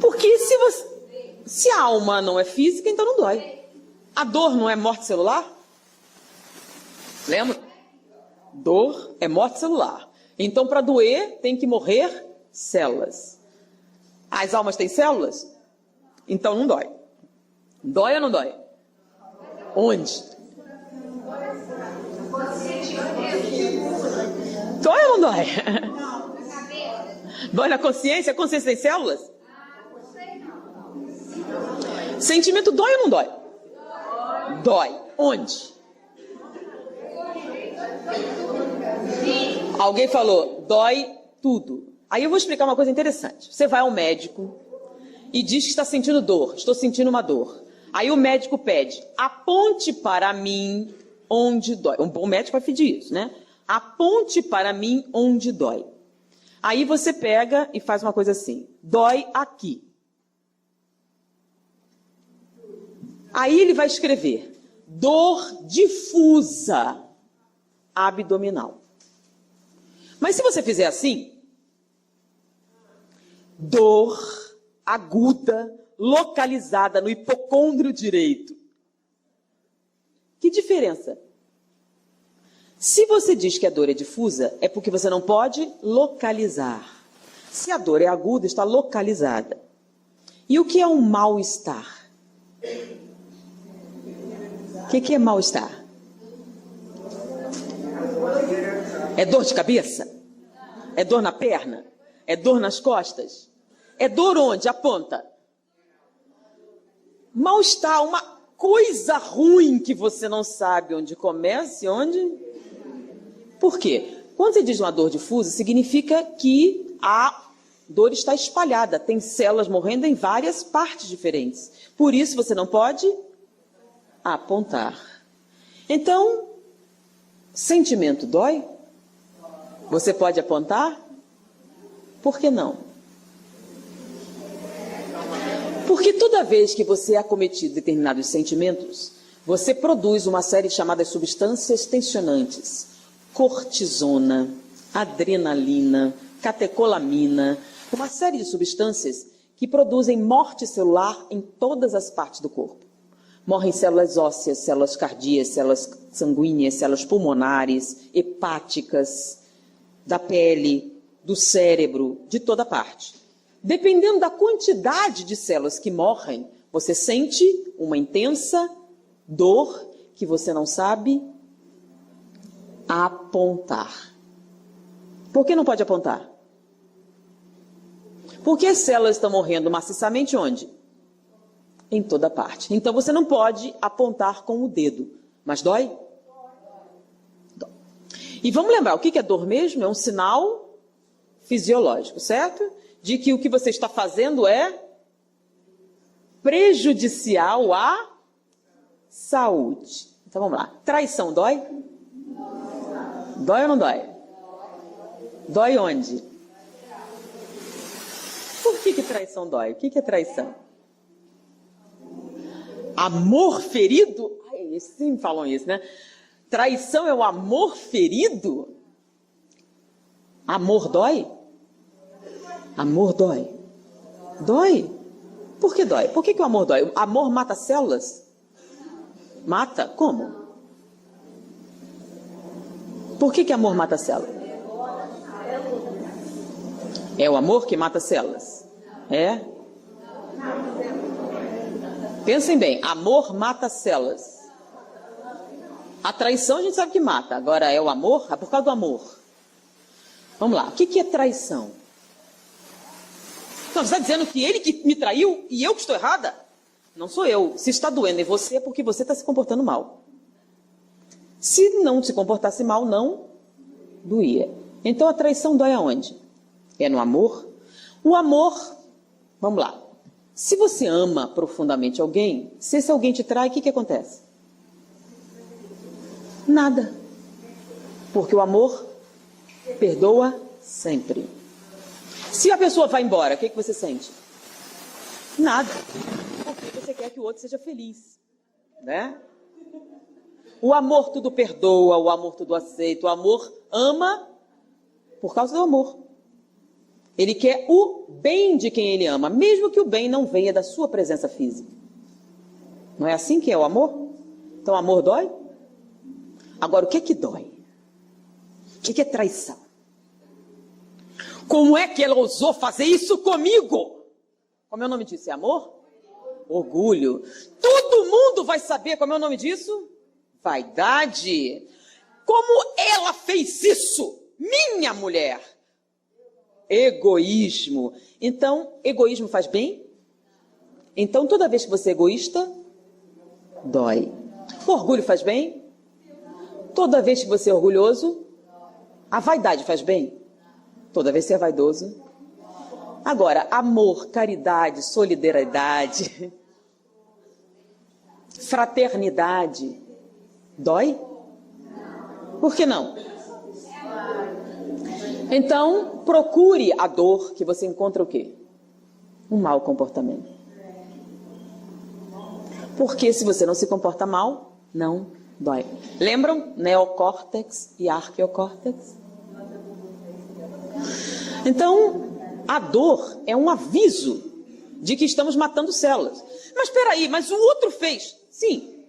Porque se a alma não é física, então não dói. A dor não é morte celular? Lembra? Dor é morte celular. Então, para doer, tem que morrer células. As almas têm células? Então não dói. Dói ou não dói? Onde? Dói ou não dói? Dói na consciência? A consciência tem células? Sentimento dói ou não dói? Dói. Onde? Alguém falou, dói tudo. Aí eu vou explicar uma coisa interessante. Você vai ao médico e diz que está sentindo dor. Estou sentindo uma dor. Aí o médico pede, aponte para mim onde dói. Um bom médico vai pedir isso, né? Aponte para mim onde dói. Aí você pega e faz uma coisa assim, dói aqui. Aí ele vai escrever, dor difusa abdominal. Mas se você fizer assim, dor aguda, localizada no hipocôndrio direito. Que diferença? Se você diz que a dor é difusa, é porque você não pode localizar. Se a dor é aguda, está localizada. E o que é um mal-estar? O que é mal-estar? É dor de cabeça? É dor na perna? É dor nas costas? É dor onde? Aponta. Mal-estar, uma coisa ruim que você não sabe onde começa e onde... Por quê? Quando você diz uma dor difusa, significa que a dor está espalhada, tem células morrendo em várias partes diferentes. Por isso você não pode apontar. Então, sentimento dói? Você pode apontar? Por que não? Porque toda vez que você é acometido de determinados sentimentos, você produz uma série chamada substâncias tensionantes. Cortisona, adrenalina, catecolamina, uma série de substâncias que produzem morte celular em todas as partes do corpo. Morrem células ósseas, células cardíacas, células sanguíneas, células pulmonares, hepáticas, da pele, do cérebro, de toda parte. Dependendo da quantidade de células que morrem, você sente uma intensa dor que você não sabe apontar. Por que não pode apontar? Porque as células estão morrendo maciçamente onde? Em toda parte. Então você não pode apontar com o dedo. Mas dói? Dói. E vamos lembrar, o que é dor mesmo? É um sinal fisiológico, certo? De que o que você está fazendo é prejudicial à saúde. Então vamos lá. Traição dói? Dói ou não dói? Dói onde? Por que traição dói? O que é traição? Amor ferido? Ai, sim, falam isso, né? Traição é o amor ferido? Amor dói? Amor dói. Dói? Por que dói? Por que o amor dói? O amor mata células? Mata? Como? Por que amor mata células? É o amor que mata células? É? Pensem bem, amor mata células. A traição a gente sabe que mata, agora é o amor? É por causa do amor. Vamos lá, o que é traição? Então, você está dizendo que ele que me traiu e eu que estou errada? Não sou eu. Se está doendo em você é porque você está se comportando mal. Se não se comportasse mal, não doía. Então a traição dói aonde? É no amor? O amor, vamos lá. Se você ama profundamente alguém, se esse alguém te trai, o que acontece? Nada. Porque o amor perdoa sempre. Se a pessoa vai embora, o que você sente? Nada. Porque você quer que o outro seja feliz, né? O amor tudo perdoa, o amor tudo aceita, o amor ama por causa do amor. Ele quer o bem de quem ele ama, mesmo que o bem não venha da sua presença física. Não é assim que é o amor? Então, o amor dói? Agora, o que dói? O que é traição? Como é que ela ousou fazer isso comigo? Como é o nome disso? É amor? Orgulho. Todo mundo vai saber como é o nome disso? Vaidade. Como ela fez isso? Minha mulher. Egoísmo. Então, egoísmo faz bem? Então, toda vez que você é egoísta, dói. Orgulho faz bem? Toda vez que você é orgulhoso, a vaidade faz bem? Toda vez que você é vaidoso. Agora, amor, caridade, solidariedade, fraternidade, dói? Por que não? Então, procure a dor que você encontra o quê? Um mau comportamento. Porque se você não se comporta mal, não dói. Lembram? Neocórtex e arqueocórtex? Então, a dor é um aviso de que estamos matando células. Mas espera aí, mas o outro fez. Sim,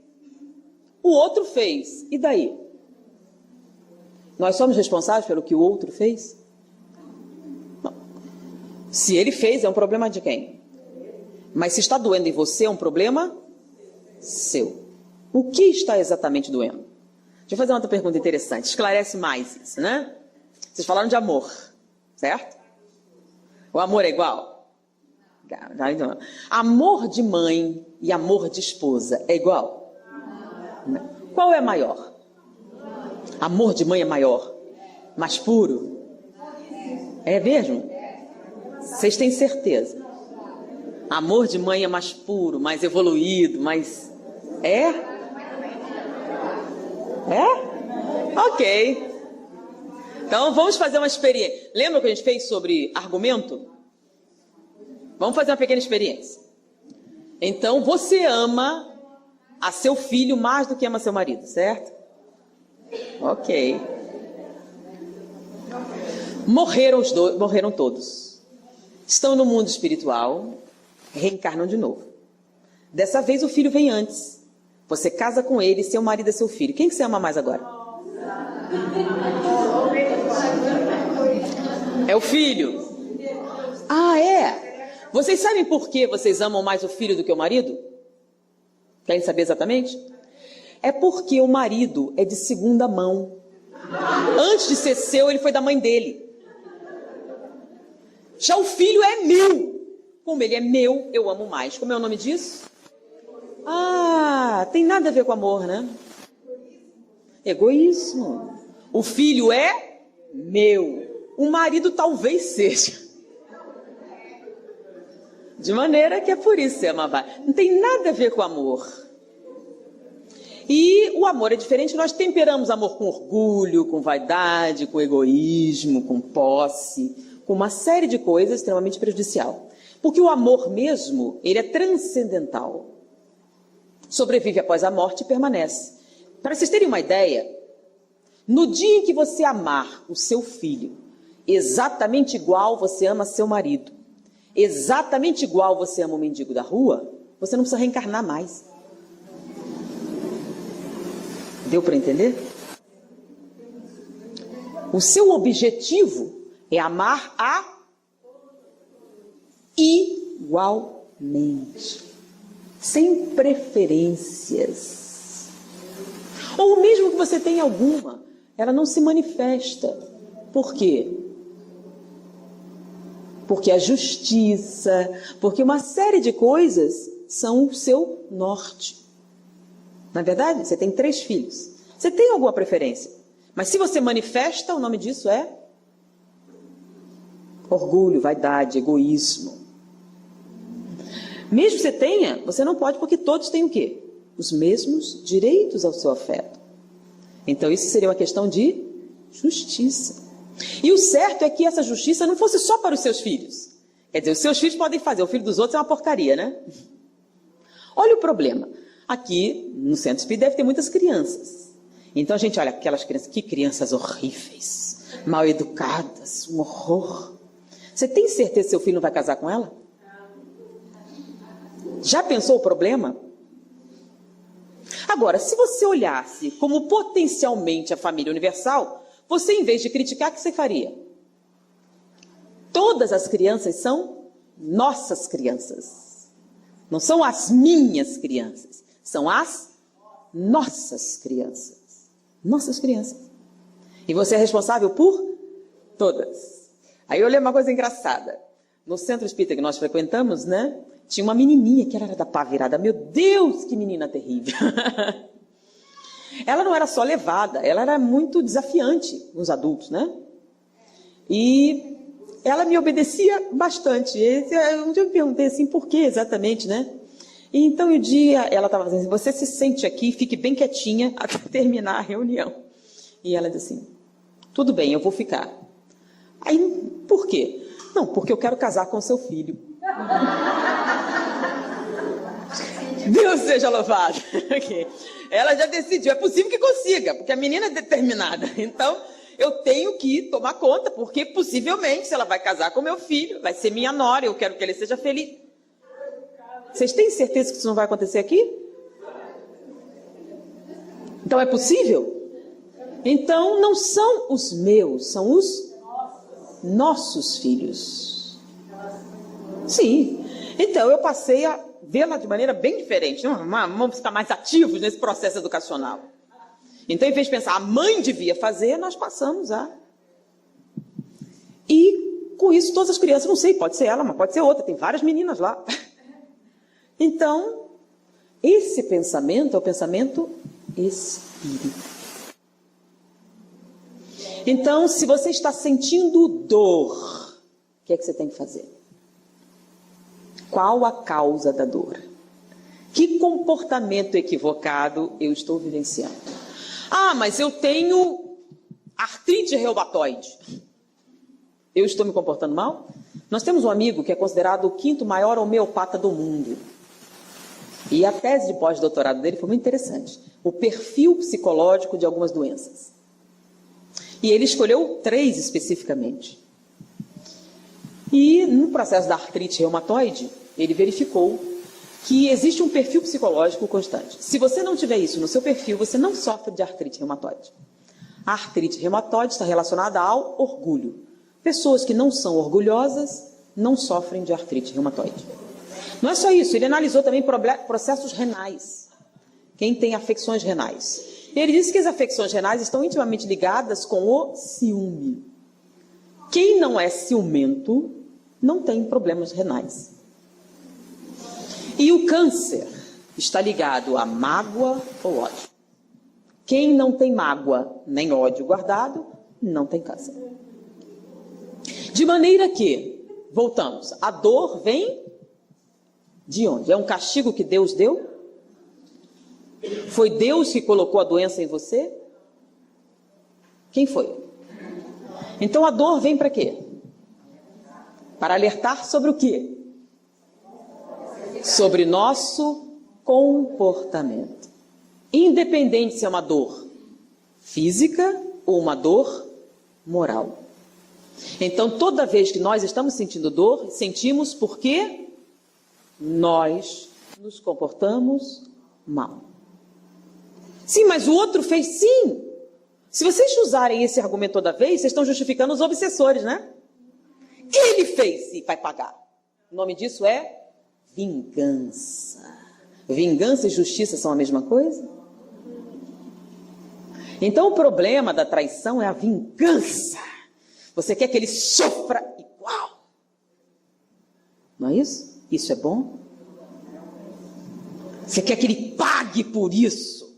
o outro fez. E daí? Nós somos responsáveis pelo que o outro fez? Não. Se ele fez, é um problema de quem? Mas se está doendo em você, é um problema seu. O que está exatamente doendo? Deixa eu fazer uma outra pergunta interessante. Esclarece mais isso, né? Vocês falaram de amor, certo? O amor é igual? Amor de mãe e amor de esposa é igual? Qual é maior? Amor de mãe é maior? Mais puro? É mesmo? Vocês têm certeza? Amor de mãe é mais puro, mais evoluído, mais... É? É? Ok. Então, vamos fazer uma experiência. Lembra que a gente fez sobre argumento? Vamos fazer uma pequena experiência. Então, você ama a seu filho mais do que ama seu marido, certo? Ok. Morreram os dois, morreram todos. estão no mundo espiritual, reencarnam de novo. Dessa vez o filho vem antes. Você casa com ele, seu marido é seu filho. Quem que você ama mais agora? É o filho. Ah, é? Vocês sabem por que vocês amam mais o filho do que o marido? Querem saber exatamente? É porque o marido é de segunda mão. Antes de ser seu, ele foi da mãe dele. Já o filho é meu. Como ele é meu, eu amo mais. Como é o nome disso? Ah, tem nada a ver com amor, né? Egoísmo. O filho é meu. O marido talvez seja. De maneira que é por isso que você ama mais. Não tem nada a ver com amor. E o amor é diferente. Nós temperamos amor com orgulho, com vaidade, com egoísmo, com posse, com uma série de coisas extremamente prejudicial. Porque o amor mesmo, ele é transcendental. Sobrevive após a morte e permanece. Para vocês terem uma ideia, no dia em que você amar o seu filho, exatamente igual você ama seu marido, exatamente igual você ama o mendigo da rua, você não precisa reencarnar mais. Deu para entender? O seu objetivo é amar a igualmente. Sem preferências. Ou mesmo que você tenha alguma, ela não se manifesta. Por quê? Porque a justiça, porque uma série de coisas são o seu norte. Na verdade, você tem 3 filhos. Você tem alguma preferência. Mas se você manifesta, o nome disso é orgulho, vaidade, egoísmo. Mesmo que você tenha, você não pode, porque todos têm o quê? Os mesmos direitos ao seu afeto. Então isso seria uma questão de justiça. E o certo é que essa justiça não fosse só para os seus filhos. Quer dizer, os seus filhos podem fazer, o filho dos outros é uma porcaria, né? Olha o problema. Aqui, no centro espírita, deve ter muitas crianças. Então a gente olha aquelas crianças, que crianças horríveis, mal educadas, um horror. Você tem certeza que seu filho não vai casar com ela? Já pensou o problema? Agora, se você olhasse como potencialmente a família universal, você, em vez de criticar, o que você faria? Todas as crianças são nossas crianças. Não são as minhas crianças. São as nossas crianças. Nossas crianças. E você é responsável por todas. Aí eu lembro uma coisa engraçada. No centro espírita que nós frequentamos, né? Tinha uma menininha que ela era da pá virada. Meu Deus, que menina terrível. Ela não era só levada, ela era muito desafiante com os adultos, né? E ela me obedecia bastante. Um dia eu me perguntei assim, por que exatamente, né? E então um dia ela estava dizendo assim, você se sente aqui, fique bem quietinha até terminar a reunião. E ela disse assim, tudo bem, eu vou ficar. Aí, por quê? Não, porque eu quero casar com seu filho. Deus seja louvado. Ela já decidiu, é possível que consiga, porque a menina é determinada. Então, eu tenho que tomar conta, porque possivelmente, se ela vai casar com meu filho, vai ser minha nora, eu quero que ele seja feliz. Vocês têm certeza que isso não vai acontecer aqui? Então, é possível? Então, não são os meus, são os nossos filhos. Sim. Então, eu passei a vê-la de maneira bem diferente. Vamos ficar mais ativos nesse processo educacional. Então, em vez de pensar, a mãe devia fazer, nós passamos a... E, com isso, todas as crianças, não sei, pode ser ela, mas pode ser outra, tem várias meninas lá. Então, esse pensamento é o pensamento espírita. Então, se você está sentindo dor, o que é que você tem que fazer? Qual a causa da dor? Que comportamento equivocado eu estou vivenciando? Ah, mas eu tenho artrite reumatoide. Eu estou me comportando mal? Nós temos um amigo que é considerado o 5º maior homeopata do mundo. E a tese de pós-doutorado dele foi muito interessante. O perfil psicológico de algumas doenças. E ele escolheu 3 especificamente. E no processo da artrite reumatoide, ele verificou que existe um perfil psicológico constante. Se você não tiver isso no seu perfil, você não sofre de artrite reumatoide. A artrite reumatoide está relacionada ao orgulho. Pessoas que não são orgulhosas não sofrem de artrite reumatoide. Não é só isso, ele analisou também processos renais. Quem tem afecções renais. Ele disse que as afecções renais estão intimamente ligadas com o ciúme. Quem não é ciumento não tem problemas renais. E o câncer está ligado a mágoa ou ódio. Quem não tem mágoa nem ódio guardado, não tem câncer. De maneira que, voltamos, a dor vem de onde? É um castigo que Deus deu? Foi Deus que colocou a doença em você? Quem foi? Então a dor vem para quê? Para alertar sobre o quê? Sobre nosso comportamento. Independente se é uma dor física ou uma dor moral. Então, toda vez que nós estamos sentindo dor, sentimos porque nós nos comportamos mal. Sim, mas o outro fez sim. Se vocês usarem esse argumento toda vez, vocês estão justificando os obsessores, né? Ele fez e vai pagar. O nome disso é vingança. Vingança e justiça são a mesma coisa? Então o problema da traição é a vingança. Você quer que ele sofra igual. Não é isso? Isso é bom? Você quer que ele pague por isso?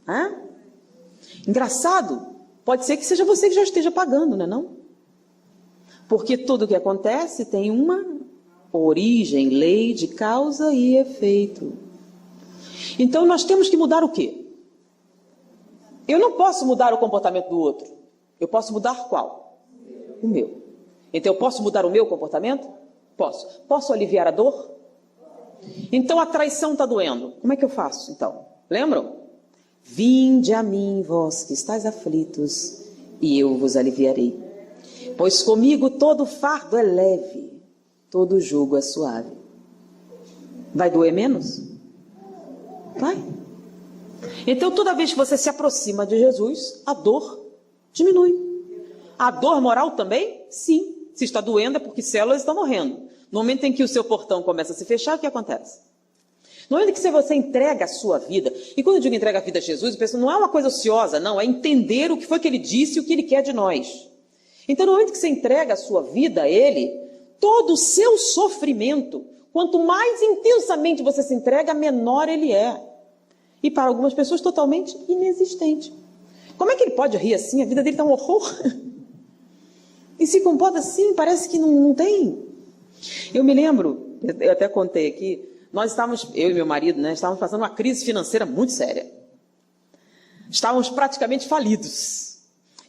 Hã? Engraçado, pode ser que seja você que já esteja pagando, não é não? Porque tudo que acontece tem uma origem, lei de causa e efeito. Então nós temos que mudar o quê? Eu não posso mudar o comportamento do outro. Eu posso mudar qual? O meu. Então eu posso mudar o meu comportamento? Posso. Posso aliviar a dor? Então a traição está doendo. Como é que eu faço então? Lembram? Vinde a mim, vós que estáis aflitos, e eu vos aliviarei. Pois comigo todo fardo é leve, todo jugo é suave. Vai doer menos? Vai. Então toda vez que você se aproxima de Jesus, a dor diminui. A dor moral também? Sim. Se está doendo é porque células estão morrendo. No momento em que o seu portão começa a se fechar, o que acontece? No momento que você entrega a sua vida, e quando eu digo entrega a vida a Jesus, eu penso, não é uma coisa ociosa, não, é entender o que foi que ele disse e o que ele quer de nós. Então, no momento que você entrega a sua vida a ele, todo o seu sofrimento, quanto mais intensamente você se entrega, menor ele é. E para algumas pessoas, totalmente inexistente. Como é que ele pode rir assim? A vida dele está um horror. E se comporta assim, parece que não tem. Eu me lembro, eu até contei aqui, nós estávamos, eu e meu marido, né, estávamos passando uma crise financeira muito séria. Estávamos praticamente falidos.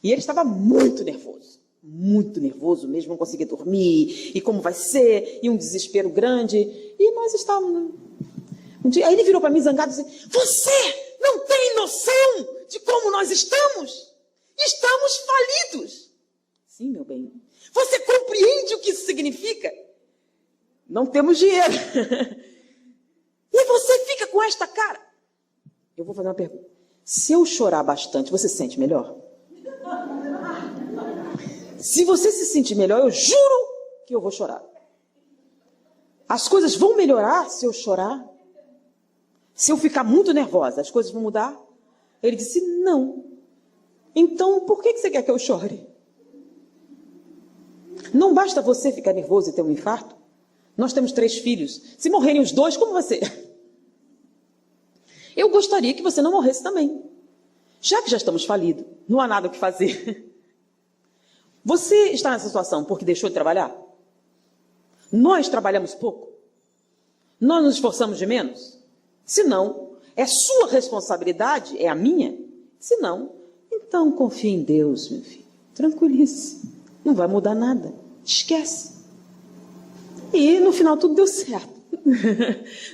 E ele estava muito nervoso mesmo, não conseguia dormir, e como vai ser, e um desespero grande. E nós estávamos... Um dia, aí ele virou para mim zangado e disse, você não tem noção de como nós estamos? Estamos falidos. Sim, meu bem. Você compreende o que isso significa? Não temos dinheiro. E você fica com esta cara. Eu vou fazer uma pergunta. Se eu chorar bastante, você se sente melhor? Se você se sentir melhor, eu juro que eu vou chorar. As coisas vão melhorar se eu chorar? Se eu ficar muito nervosa, as coisas vão mudar? Ele disse, não. Então, por que você quer que eu chore? Não basta você ficar nervoso e ter um infarto? Nós temos 3 filhos. Se morrerem os 2, como você? Eu gostaria que você não morresse também. Já que já estamos falidos, não há nada o que fazer. Você está nessa situação porque deixou de trabalhar? Nós trabalhamos pouco? Nós nos esforçamos de menos? Se não, é sua responsabilidade, é a minha? Se não, então confie em Deus, meu filho. Tranquilize. Não vai mudar nada. Esquece. E no final tudo deu certo.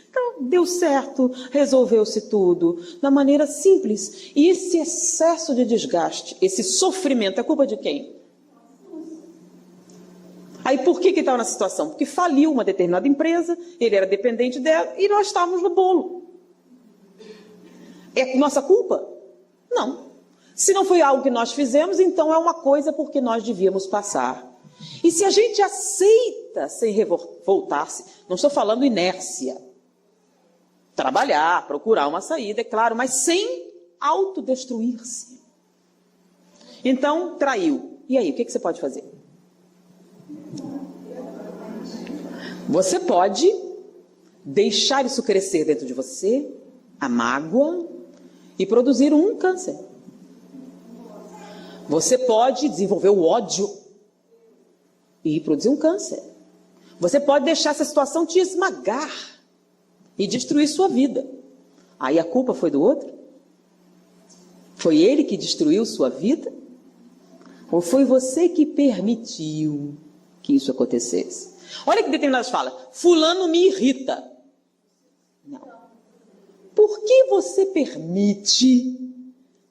Então, deu certo, resolveu-se tudo, da maneira simples. E esse excesso de desgaste, esse sofrimento, é culpa de quem? Aí por que ele estava nessa situação? Porque faliu uma determinada empresa, ele era dependente dela e nós estávamos no bolo. É nossa culpa? Não. Se não foi algo que nós fizemos, então é uma coisa porque nós devíamos passar. E se a gente aceita sem revoltar-se, não estou falando inércia, trabalhar, procurar uma saída, é claro, mas sem autodestruir-se. Então, traiu. E aí, o que você pode fazer? Você pode deixar isso crescer dentro de você, a mágoa, e produzir um câncer. Você pode desenvolver o ódio e produzir um câncer. Você pode deixar essa situação te esmagar e destruir sua vida. Aí a culpa foi do outro? Foi ele que destruiu sua vida? Ou foi você que permitiu que isso acontecesse? Olha que determinadas falas. Fulano me irrita. Não. Por que você permite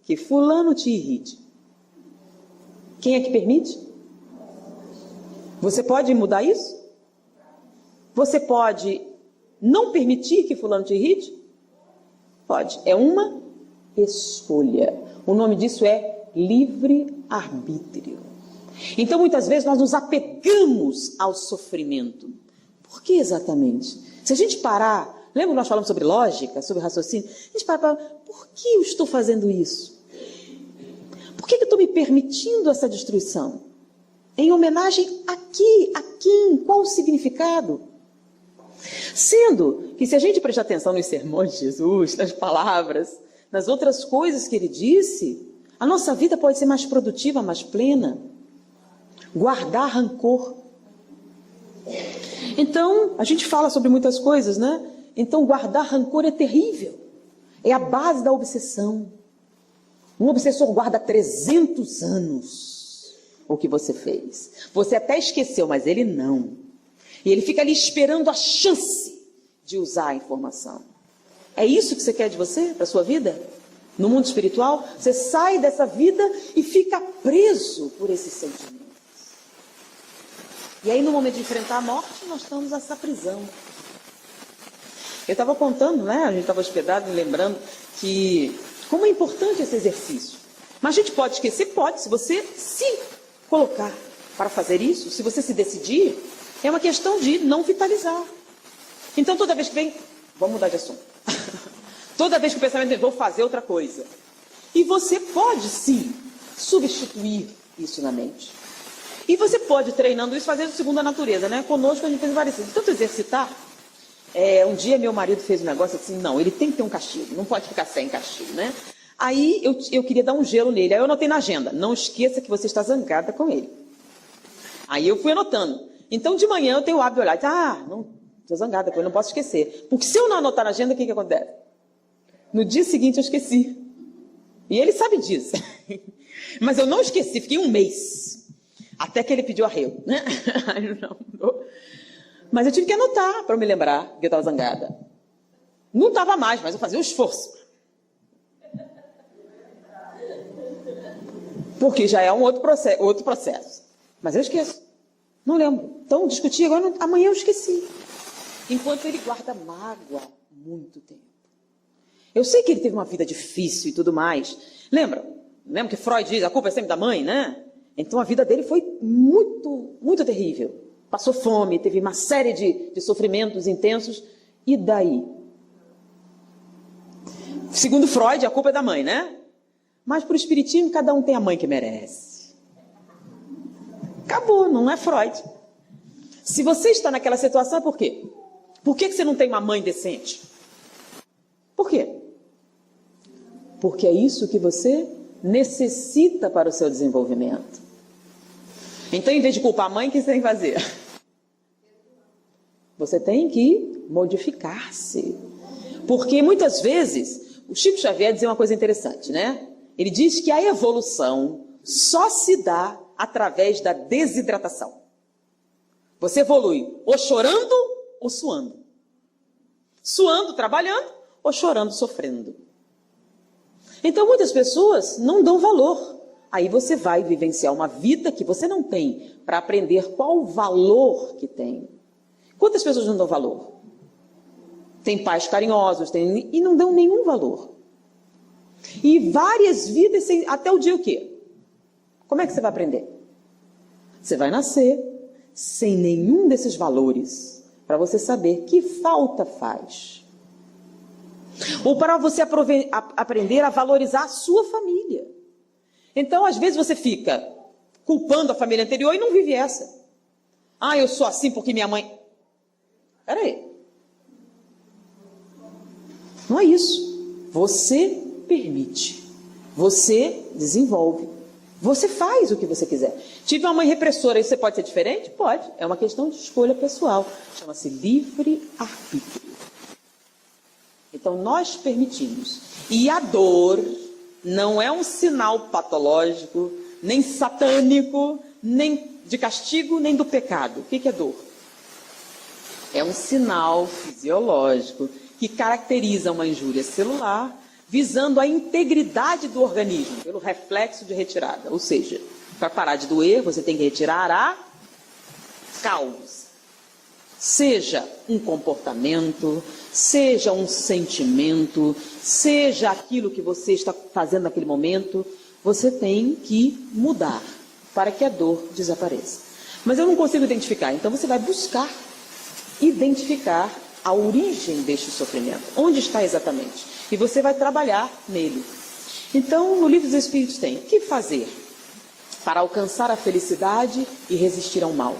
que fulano te irrite? Quem é que permite? Você pode mudar isso? Você pode não permitir que fulano te irrite? Pode. É uma escolha. O nome disso é livre-arbítrio. Então, muitas vezes, nós nos apegamos ao sofrimento. Por que exatamente? Se a gente parar, lembra que nós falamos sobre lógica, sobre raciocínio? A gente para, por que eu estou fazendo isso? Por que eu estou me permitindo essa destruição? Em homenagem a quem? Qual o significado? Sendo que se a gente prestar atenção nos sermões de Jesus, nas palavras, nas outras coisas que ele disse, a nossa vida pode ser mais produtiva, mais plena. Guardar rancor. Então, a gente fala sobre muitas coisas, né? Então, guardar rancor é terrível. É a base da obsessão. Um obsessor guarda 300 anos o que você fez. Você até esqueceu, mas ele não. E ele fica ali esperando a chance de usar a informação. É isso que você quer de você, para a sua vida? No mundo espiritual, você sai dessa vida e fica preso por esses sentimentos. E aí, no momento de enfrentar a morte, nós estamos nessa prisão. Eu estava contando, né? A gente estava hospedado e lembrando que como é importante esse exercício. Mas a gente pode esquecer? Pode, se você se colocar para fazer isso, se você se decidir, é uma questão de não vitalizar. Então, toda vez que vem, vamos mudar de assunto. Toda vez que o pensamento vem, vou fazer outra coisa. E você pode, sim, substituir isso na mente. E você pode, treinando isso, fazer segundo a natureza, né? Conosco a gente fez parecido. Tanto exercitar. Um dia meu marido fez um negócio assim, não, ele tem que ter um castigo, não pode ficar sem castigo, né? Aí eu queria dar um gelo nele, aí eu anotei na agenda, não esqueça que você está zangada com ele. Aí eu fui anotando. Então de manhã eu tenho o hábito de olhar, não, estou zangada com ele, não posso esquecer. Porque se eu não anotar na agenda, o que acontece? No dia seguinte eu esqueci. E ele sabe disso. Mas eu não esqueci, fiquei um mês. Até que ele pediu arrego, né? Mas eu tive que anotar para me lembrar que eu estava zangada. Não estava mais, mas eu fazia um esforço. Porque já é um outro processo. Mas eu esqueço. Não lembro. Então, discuti agora, amanhã eu esqueci. Enquanto ele guarda mágoa muito tempo. Eu sei que ele teve uma vida difícil e tudo mais. Lembra que Freud diz, a culpa é sempre da mãe, né? Então a vida dele foi muito, muito terrível. Passou fome, teve uma série de sofrimentos intensos. E daí? Segundo Freud, a culpa é da mãe, né? Mas para o espiritismo, cada um tem a mãe que merece. Acabou, não é Freud. Se você está naquela situação, é por quê? Por que você não tem uma mãe decente? Por quê? Porque é isso que você necessita para o seu desenvolvimento. Então, em vez de culpar a mãe, o que você tem que fazer? Você tem que modificar-se. Porque muitas vezes, o Chico Xavier dizia uma coisa interessante, né? Ele diz que a evolução só se dá através da desidratação. Você evolui ou chorando ou suando. Suando, trabalhando, ou chorando, sofrendo. Então, muitas pessoas não dão valor Aí você vai vivenciar uma vida que você não tem para aprender qual o valor que tem. Quantas pessoas não dão valor? Tem pais carinhosos e não dão nenhum valor. E várias vidas, até o dia o quê? Como é que você vai aprender? Você vai nascer sem nenhum desses valores, para você saber que falta faz. Ou para você aprender a valorizar a sua família. Então, às vezes, você fica culpando a família anterior e não vive essa. Ah, eu sou assim porque minha mãe... Peraí. Não é isso. Você permite. Você desenvolve. Você faz o que você quiser. Tive uma mãe repressora, e você pode ser diferente? Pode. É uma questão de escolha pessoal. Chama-se livre-arbítrio. Então, nós permitimos. E a dor não é um sinal patológico, nem satânico, nem de castigo, nem do pecado. O que é dor? É um sinal fisiológico que caracteriza uma injúria celular, visando a integridade do organismo, pelo reflexo de retirada. Ou seja, para parar de doer, você tem que retirar a causa. Seja um comportamento, seja um sentimento, seja aquilo que você está fazendo naquele momento, você tem que mudar para que a dor desapareça. Mas eu não consigo identificar, então você vai buscar identificar a origem deste sofrimento. Onde está exatamente? E você vai trabalhar nele. Então, no Livro dos Espíritos tem: o que fazer para alcançar a felicidade e resistir ao mal?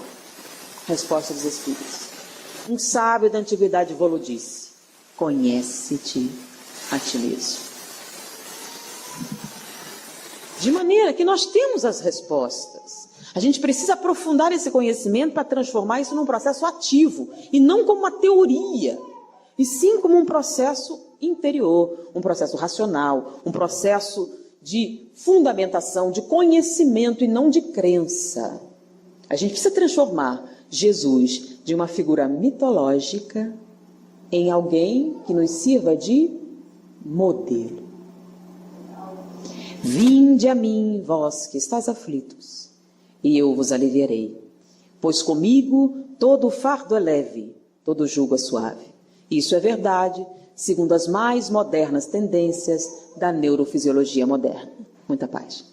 Resposta dos Espíritos. Um sábio da antiguidade vô-lo disse: conhece-te a ti mesmo. De maneira que nós temos as respostas. A gente precisa aprofundar esse conhecimento para transformar isso num processo ativo, e não como uma teoria, e sim como um processo interior, um processo racional, um processo de fundamentação, de conhecimento e não de crença. A gente precisa transformar Jesus de uma figura mitológica em alguém que nos sirva de modelo. Vinde a mim, vós que estáis aflitos, e eu vos aliviarei. Pois comigo todo o fardo é leve, todo o jugo é suave. Isso é verdade, segundo as mais modernas tendências da neurofisiologia moderna. Muita paz.